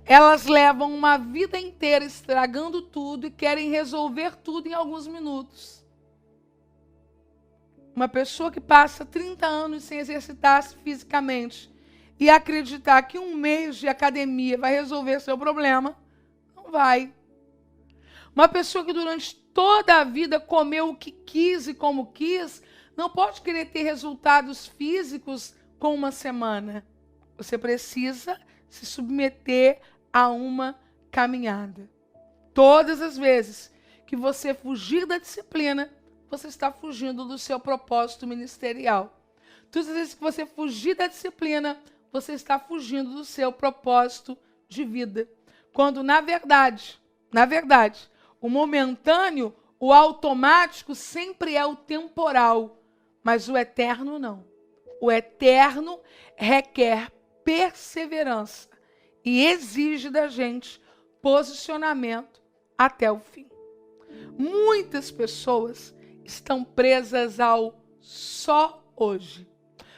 Elas levam uma vida inteira estragando tudo e querem resolver tudo em alguns minutos. Uma pessoa que passa 30 anos sem exercitar-se fisicamente e acreditar que um mês de academia vai resolver seu problema, não vai. Uma pessoa que durante toda a vida comeu o que quis e como quis, não pode querer ter resultados físicos com uma semana. Você precisa se submeter a uma caminhada. Todas as vezes que você fugir da disciplina, você está fugindo do seu propósito ministerial. Todas as vezes que você fugir da disciplina, você está fugindo do seu propósito de vida. Quando, na verdade, o momentâneo, o automático sempre é o temporal, mas o eterno não. O eterno requer perseverança e exige da gente posicionamento até o fim. Muitas pessoas estão presas ao só hoje.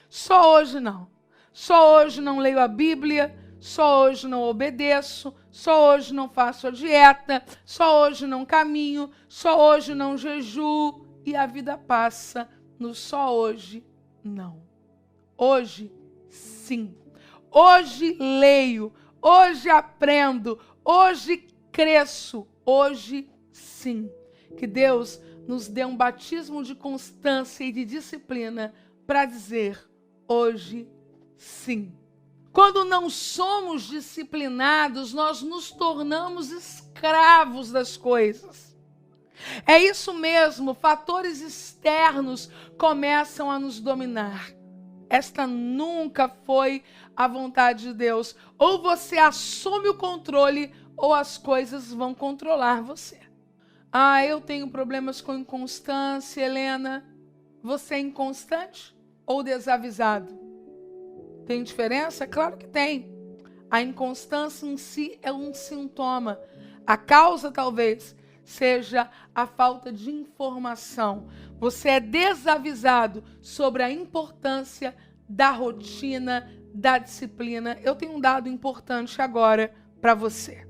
Só hoje não. Só hoje não leio a Bíblia, só hoje não obedeço, só hoje não faço a dieta, só hoje não caminho, só hoje não jejuo, e a vida passa no só hoje não. Hoje, sim. Hoje leio, hoje aprendo, hoje cresço, hoje sim. Que Deus nos dê um batismo de constância e de disciplina para dizer hoje sim. Quando não somos disciplinados, nós nos tornamos escravos das coisas. É isso mesmo, fatores externos começam a nos dominar. Esta nunca foi a vontade de Deus. Ou você assume o controle, ou as coisas vão controlar você. Ah, eu tenho problemas com inconstância, Helena. Você é inconstante ou desavisado? Tem diferença? Claro que tem. A inconstância em si é um sintoma. A causa, talvez, seja a falta de informação. Você é desavisado sobre a importância da rotina, da disciplina. Eu tenho um dado importante agora para você.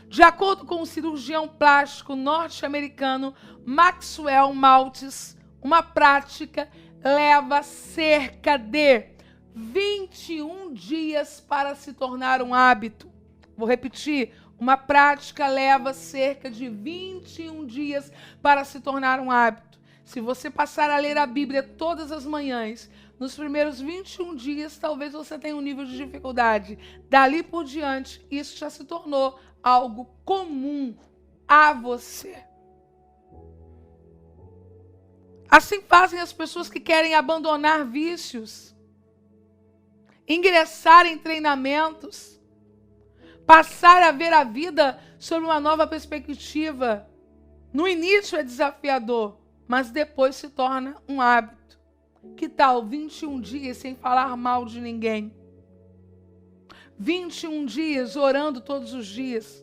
De acordo com o cirurgião plástico norte-americano Maxwell Maltz, uma prática leva cerca de 21 dias para se tornar um hábito. Vou repetir, uma prática leva cerca de 21 dias para se tornar um hábito. Se você passar a ler a Bíblia todas as manhãs, nos primeiros 21 dias, talvez você tenha um nível de dificuldade. Dali por diante, isso já se tornou algo comum a você. Assim fazem as pessoas que querem abandonar vícios, ingressar em treinamentos, passar a ver a vida sob uma nova perspectiva. No início é desafiador, mas depois se torna um hábito. Que tal 21 dias sem falar mal de ninguém? 21 dias orando todos os dias.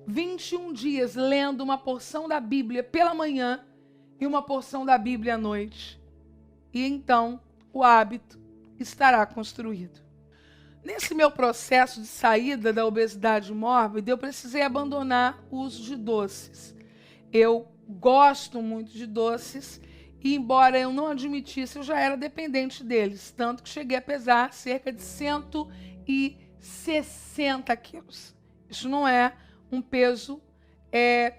21 dias lendo uma porção da Bíblia pela manhã e uma porção da Bíblia à noite. E então o hábito estará construído. Nesse meu processo de saída da obesidade mórbida, eu precisei abandonar o uso de doces. Eu gosto muito de doces e, embora eu não admitisse, eu já era dependente deles. Tanto que cheguei a pesar cerca de 160 quilos. Isso não é um peso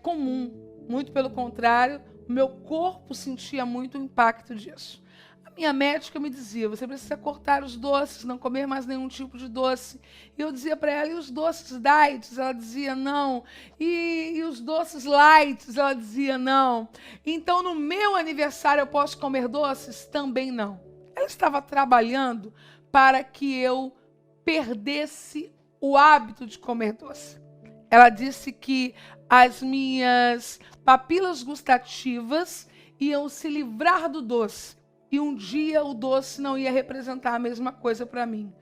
comum. Muito pelo contrário, o meu corpo sentia muito o impacto disso. A minha médica me dizia, você precisa cortar os doces, não comer mais nenhum tipo de doce. E eu dizia para ela, e os doces diets? Ela dizia não. E os doces light? Ela dizia não. Então, no meu aniversário, eu posso comer doces? Também não. Ela estava trabalhando para que eu perdesse o hábito de comer doce. Ela disse que as minhas papilas gustativas iam se livrar do doce. E um dia o doce não ia representar a mesma coisa para mim.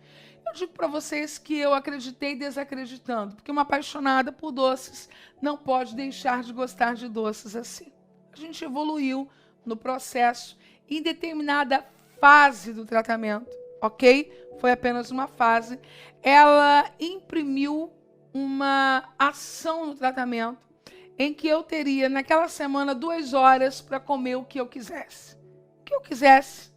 Eu digo para vocês que eu acreditei desacreditando, porque uma apaixonada por doces não pode deixar de gostar de doces assim. A gente evoluiu no processo em determinada fase do tratamento, ok? Foi apenas uma fase. Ela imprimiu uma ação no tratamento em que eu teria naquela semana 2 horas para comer o que eu quisesse. O que eu quisesse,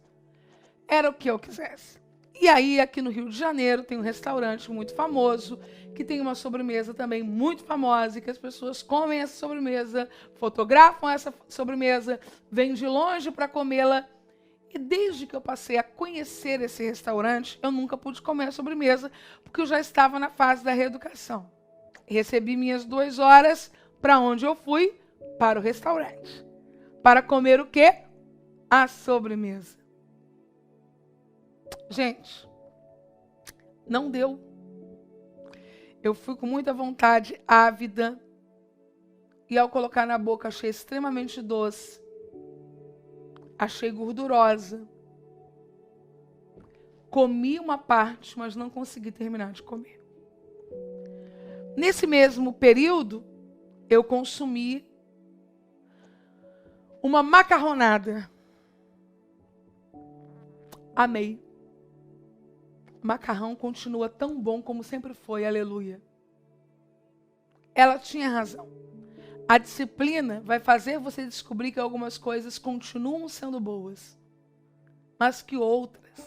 era o que eu quisesse. E aí, aqui no Rio de Janeiro, tem um restaurante muito famoso, que tem uma sobremesa também muito famosa, e que as pessoas comem essa sobremesa, fotografam essa sobremesa, vêm de longe para comê-la. E desde que eu passei a conhecer esse restaurante, eu nunca pude comer a sobremesa, porque eu já estava na fase da reeducação. Recebi minhas 2 horas, para onde eu fui? Para o restaurante. Para comer o quê? A sobremesa. Gente, não deu. Eu fui com muita vontade, ávida, e ao colocar na boca achei extremamente doce. Achei gordurosa. Comi uma parte, mas não consegui terminar de comer. Nesse mesmo período, eu consumi uma macarronada. Amei. Macarrão continua tão bom como sempre foi, aleluia. Ela tinha razão. A disciplina vai fazer você descobrir que algumas coisas continuam sendo boas, mas que outras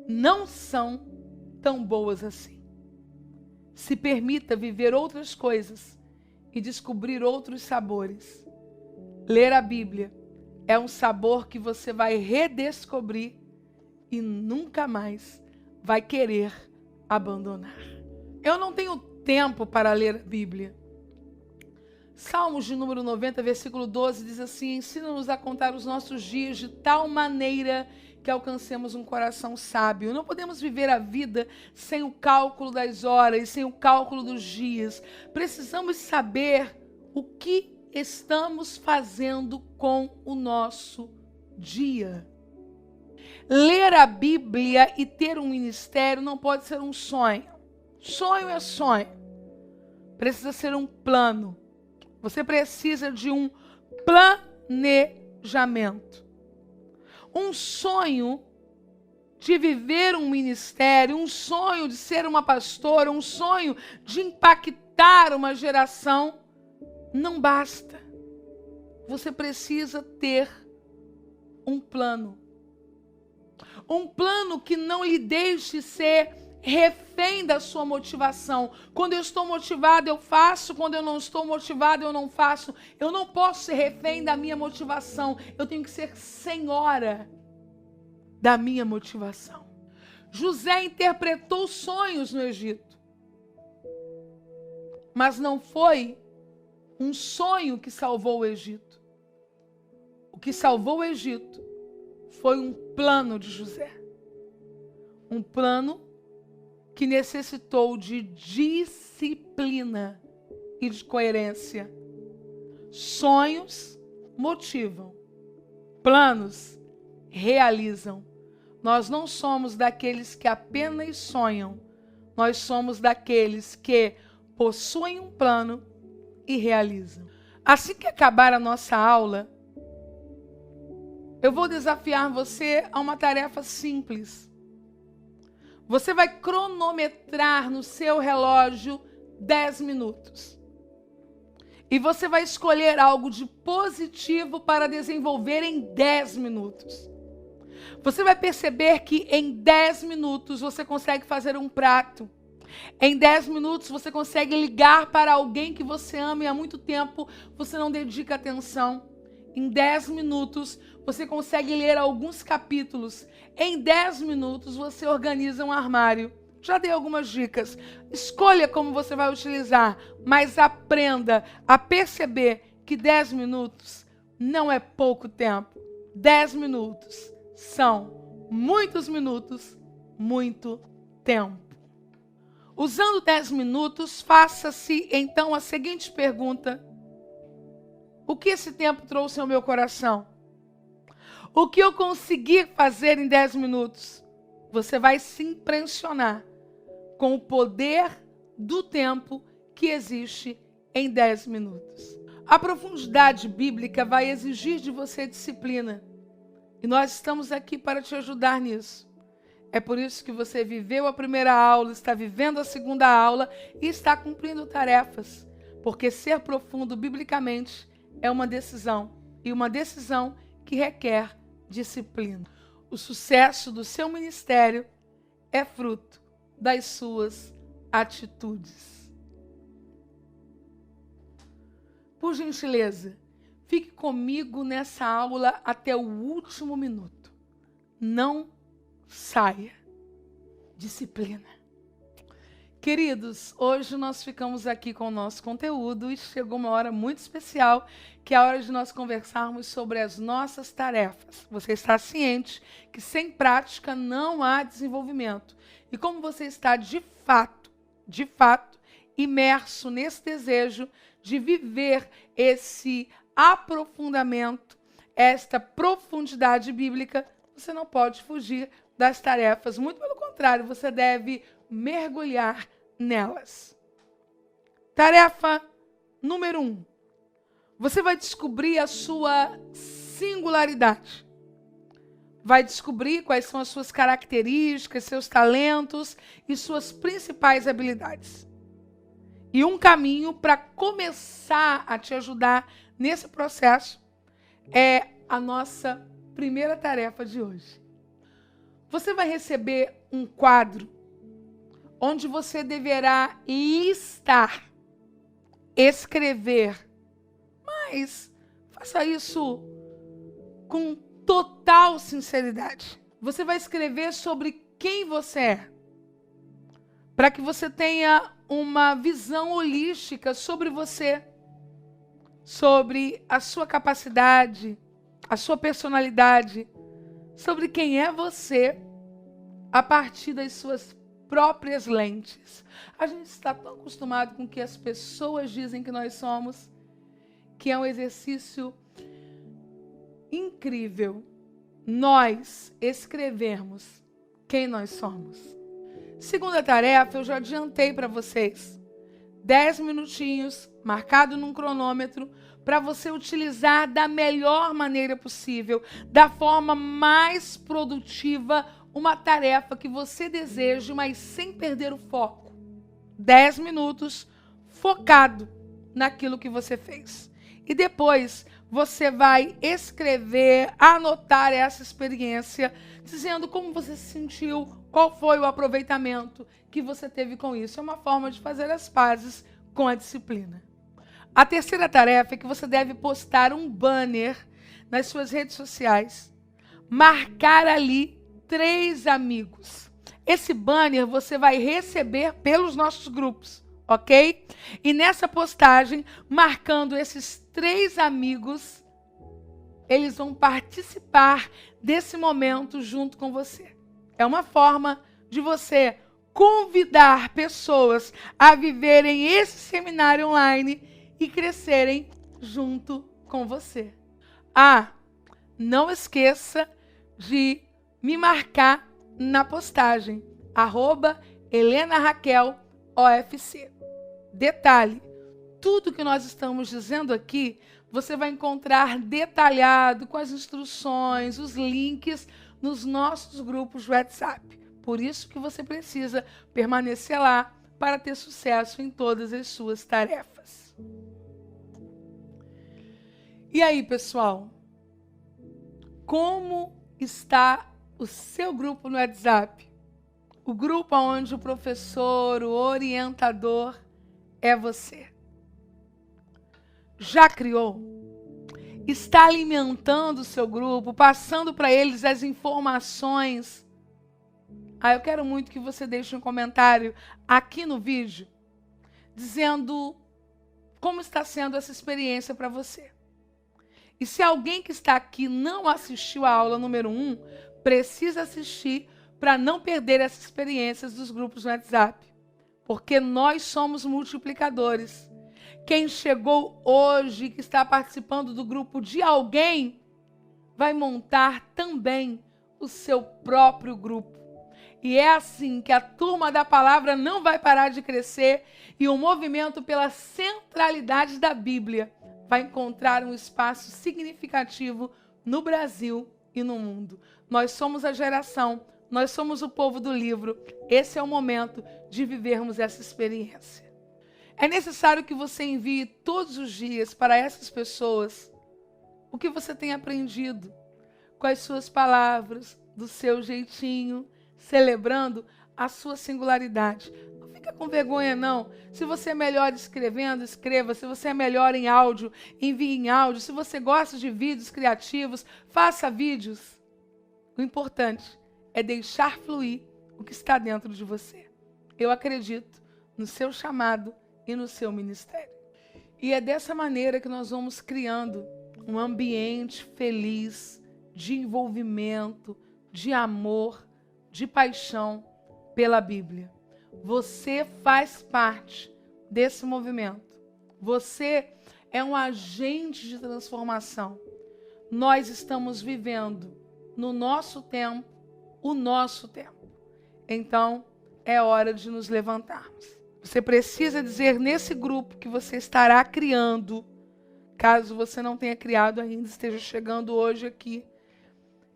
não são tão boas assim. Se permita viver outras coisas e descobrir outros sabores. Ler a Bíblia é um sabor que você vai redescobrir e nunca mais vai querer abandonar. Eu não tenho tempo para ler a Bíblia. Salmos de número 90, versículo 12, diz assim, ensina-nos a contar os nossos dias de tal maneira que alcancemos um coração sábio. Não podemos viver a vida sem o cálculo das horas, sem o cálculo dos dias. Precisamos saber o que estamos fazendo com o nosso dia. Ler a Bíblia e ter um ministério não pode ser um sonho. Sonho é sonho. Precisa ser um plano. Você precisa de um planejamento. Um sonho de viver um ministério, um sonho de ser uma pastora, um sonho de impactar uma geração, não basta. Você precisa ter um plano. Um plano que não lhe deixe ser refém da sua motivação. Quando eu estou motivado, eu faço. Quando eu não estou motivado, eu não faço. Eu não posso ser refém da minha motivação. Eu tenho que ser senhora da minha motivação. José interpretou sonhos no Egito. Mas não foi um sonho que salvou o Egito. O que salvou o Egito foi um plano de José. Um plano que necessitou de disciplina e de coerência. Sonhos motivam, planos realizam. Nós não somos daqueles que apenas sonham, nós somos daqueles que possuem um plano e realizam. Assim que acabar a nossa aula, eu vou desafiar você a uma tarefa simples. Você vai cronometrar no seu relógio 10 minutos. E você vai escolher algo de positivo para desenvolver em 10 minutos. Você vai perceber que em 10 minutos você consegue fazer um prato. Em 10 minutos você consegue ligar para alguém que você ama e há muito tempo você não dedica atenção. Em 10 minutos você consegue ler alguns capítulos. Em 10 minutos você organiza um armário. Já dei algumas dicas. Escolha como você vai utilizar, mas aprenda a perceber que 10 minutos não é pouco tempo. 10 minutos são muitos minutos, muito tempo. Usando 10 minutos, faça-se então a seguinte pergunta: o que esse tempo trouxe ao meu coração? O que eu consegui fazer em 10 minutos? Você vai se impressionar com o poder do tempo que existe em 10 minutos. A profundidade bíblica vai exigir de você disciplina. E nós estamos aqui para te ajudar nisso. É por isso que você viveu a primeira aula, está vivendo a segunda aula e está cumprindo tarefas. Porque ser profundo biblicamente é uma decisão. E uma decisão que requer disciplina. O sucesso do seu ministério é fruto das suas atitudes. Por gentileza, fique comigo nessa aula até o último minuto. Não saia. Disciplina. Queridos, hoje nós ficamos aqui com o nosso conteúdo e chegou uma hora muito especial, que é a hora de nós conversarmos sobre as nossas tarefas. Você está ciente que sem prática não há desenvolvimento. E como você está de fato, imerso nesse desejo de viver esse aprofundamento, esta profundidade bíblica, você não pode fugir das tarefas. Muito pelo contrário, você deve mergulhar nelas. Tarefa número 1. Você vai descobrir a sua singularidade. Vai descobrir quais são as suas características, seus talentos e suas principais habilidades. E um caminho para começar a te ajudar nesse processo é a nossa primeira tarefa de hoje. Você vai receber um quadro onde você deverá listar, escrever, mas faça isso com total sinceridade. Você vai escrever sobre quem você é, para que você tenha uma visão holística sobre você, sobre a sua capacidade, a sua personalidade, sobre quem é você a partir das suas próprias lentes. A gente está tão acostumado com o que as pessoas dizem que nós somos, que é um exercício incrível nós escrevermos quem nós somos. Segunda tarefa, eu já adiantei para vocês. 10 minutinhos, marcado num cronômetro, para você utilizar da melhor maneira possível, da forma mais produtiva, uma tarefa que você deseja, mas sem perder o foco. 10 minutos focado naquilo que você fez. E depois, você vai escrever, anotar essa experiência, dizendo como você se sentiu, qual foi o aproveitamento que você teve com isso. É uma forma de fazer as pazes com a disciplina. A terceira tarefa é que você deve postar um banner nas suas redes sociais, marcar ali 3 amigos. Esse banner você vai receber pelos nossos grupos, ok? E nessa postagem, marcando esses 3 amigos, eles vão participar desse momento junto com você. É uma forma de você convidar pessoas a viverem esse seminário online e crescerem junto com você. Ah, não esqueça de me marcar na postagem, @HelenaRaquelOFC. Detalhe, tudo que nós estamos dizendo aqui, você vai encontrar detalhado com as instruções, os links nos nossos grupos de WhatsApp. Por isso que você precisa permanecer lá para ter sucesso em todas as suas tarefas. E aí, pessoal? Como está o seu grupo no WhatsApp? O grupo onde o professor, o orientador é você. Já criou? Está alimentando o seu grupo, passando para eles as informações? Eu quero muito que você deixe um comentário aqui no vídeo, dizendo como está sendo essa experiência para você. E se alguém que está aqui não assistiu a aula número 1, precisa assistir para não perder essas experiências dos grupos no WhatsApp. Porque nós somos multiplicadores. Quem chegou hoje, que está participando do grupo de alguém, vai montar também o seu próprio grupo. E é assim que a turma da palavra não vai parar de crescer e o movimento pela centralidade da Bíblia vai encontrar um espaço significativo no Brasil e no mundo. Nós somos a geração, nós somos o povo do livro. Esse é o momento de vivermos essa experiência. É necessário que você envie todos os dias para essas pessoas o que você tem aprendido, com as suas palavras, do seu jeitinho, celebrando a sua singularidade. Não fica com vergonha, não. Se você é melhor escrevendo, escreva. Se você é melhor em áudio, envie em áudio. Se você gosta de vídeos criativos, faça vídeos. O importante é deixar fluir o que está dentro de você. Eu acredito no seu chamado e no seu ministério. E é dessa maneira que nós vamos criando um ambiente feliz, de envolvimento, de amor, de paixão pela Bíblia. Você faz parte desse movimento. Você é um agente de transformação. Nós estamos vivendo no nosso tempo, o nosso tempo. Então, é hora de nos levantarmos. Você precisa dizer nesse grupo que você estará criando, caso você não tenha criado ainda, esteja chegando hoje aqui,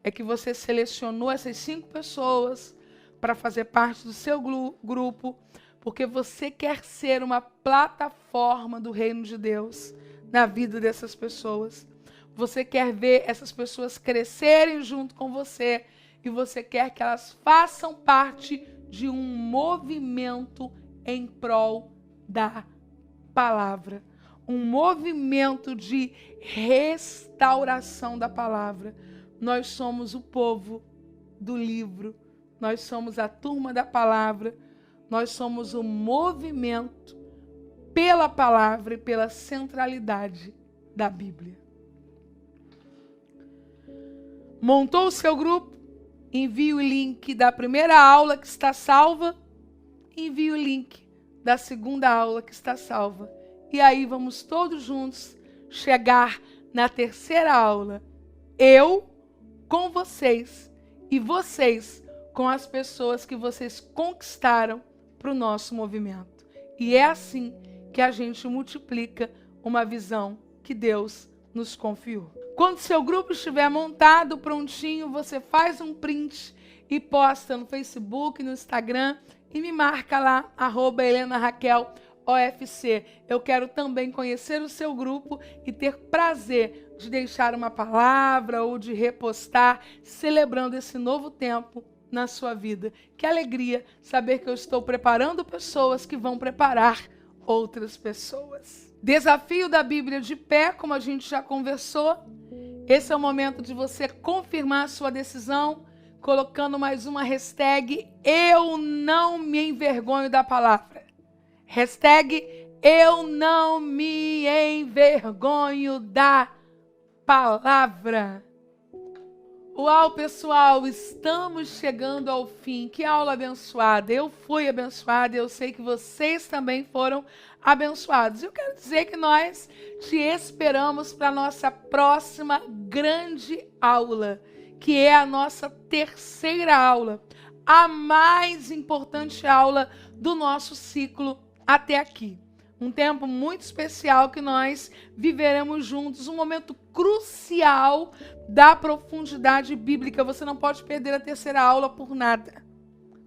é que você selecionou essas 5 pessoas para fazer parte do seu grupo, porque você quer ser uma plataforma do reino de Deus na vida dessas pessoas. Você quer ver essas pessoas crescerem junto com você e você quer que elas façam parte de um movimento em prol da palavra. Um movimento de restauração da palavra. Nós somos o povo do livro, nós somos a turma da palavra, nós somos o movimento pela palavra e pela centralidade da Bíblia. Montou o seu grupo? Envie o link da primeira aula que está salva, envie o link da segunda aula que está salva. E aí vamos todos juntos chegar na terceira aula. Eu com vocês e vocês com as pessoas que vocês conquistaram para o nosso movimento. E é assim que a gente multiplica uma visão que Deus nos confiou. Quando seu grupo estiver montado, prontinho, você faz um print e posta no Facebook, no Instagram e me marca lá, @HelenaRaquelOFC. Eu quero também conhecer o seu grupo e ter prazer de deixar uma palavra ou de repostar, celebrando esse novo tempo na sua vida. Que alegria saber que eu estou preparando pessoas que vão preparar outras pessoas. Desafio da Bíblia de pé, como a gente já conversou. Esse é o momento de você confirmar a sua decisão, colocando mais uma hashtag, eu não me envergonho da palavra. Hashtag, eu não me envergonho da palavra. Uau, pessoal, estamos chegando ao fim. Que aula abençoada. Eu fui abençoada e eu sei que vocês também foram abençoados. Eu quero dizer que nós te esperamos para a nossa próxima grande aula, que é a nossa terceira aula, a mais importante aula do nosso ciclo até aqui. Um tempo muito especial que nós viveremos juntos, um momento crucial da profundidade bíblica. Você não pode perder a terceira aula por nada.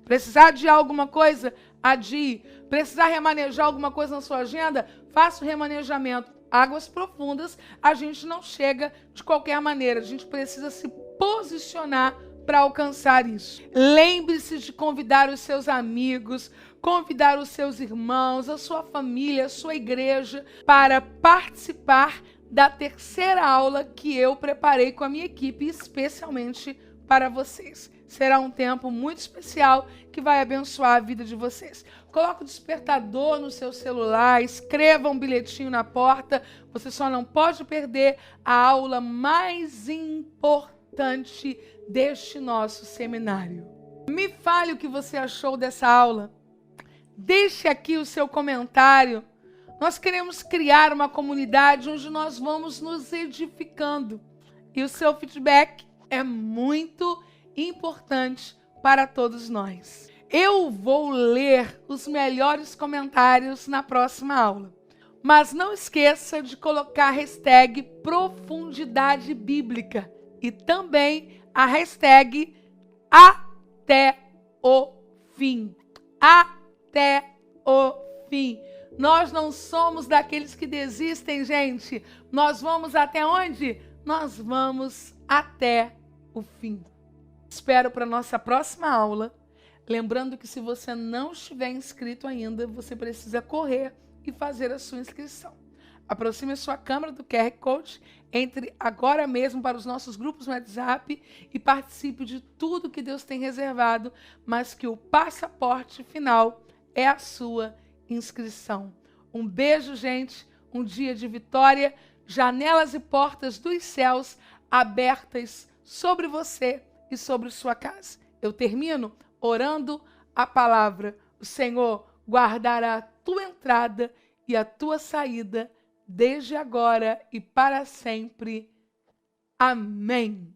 Precisar adiar alguma coisa? Adie. Precisar remanejar alguma coisa na sua agenda? Faça o remanejamento. Águas profundas, a gente não chega de qualquer maneira. A gente precisa se posicionar para alcançar isso. Lembre-se de convidar os seus amigos, convidar os seus irmãos, a sua família, a sua igreja para participar da terceira aula que eu preparei com a minha equipe, especialmente para vocês. Será um tempo muito especial que vai abençoar a vida de vocês. Coloque o despertador no seu celular, escreva um bilhetinho na porta. Você só não pode perder a aula mais importante deste nosso seminário. Me fale o que você achou dessa aula. Deixe aqui o seu comentário. Nós queremos criar uma comunidade onde nós vamos nos edificando. E o seu feedback é muito importante para todos nós. Eu vou ler os melhores comentários na próxima aula. Mas não esqueça de colocar a hashtag profundidade bíblica e também a hashtag até o fim. Até o fim. Nós não somos daqueles que desistem, gente. Nós vamos até onde? Nós vamos até o fim. Espero para a nossa próxima aula. Lembrando que se você não estiver inscrito ainda, você precisa correr e fazer a sua inscrição. Aproxime a sua câmera do QR Code, entre agora mesmo para os nossos grupos no WhatsApp e participe de tudo que Deus tem reservado, mas que o passaporte final é a sua inscrição. Um beijo, gente, um dia de vitória, janelas e portas dos céus abertas sobre você e sobre sua casa. Eu termino orando a palavra. O Senhor guardará a tua entrada e a tua saída desde agora e para sempre. Amém.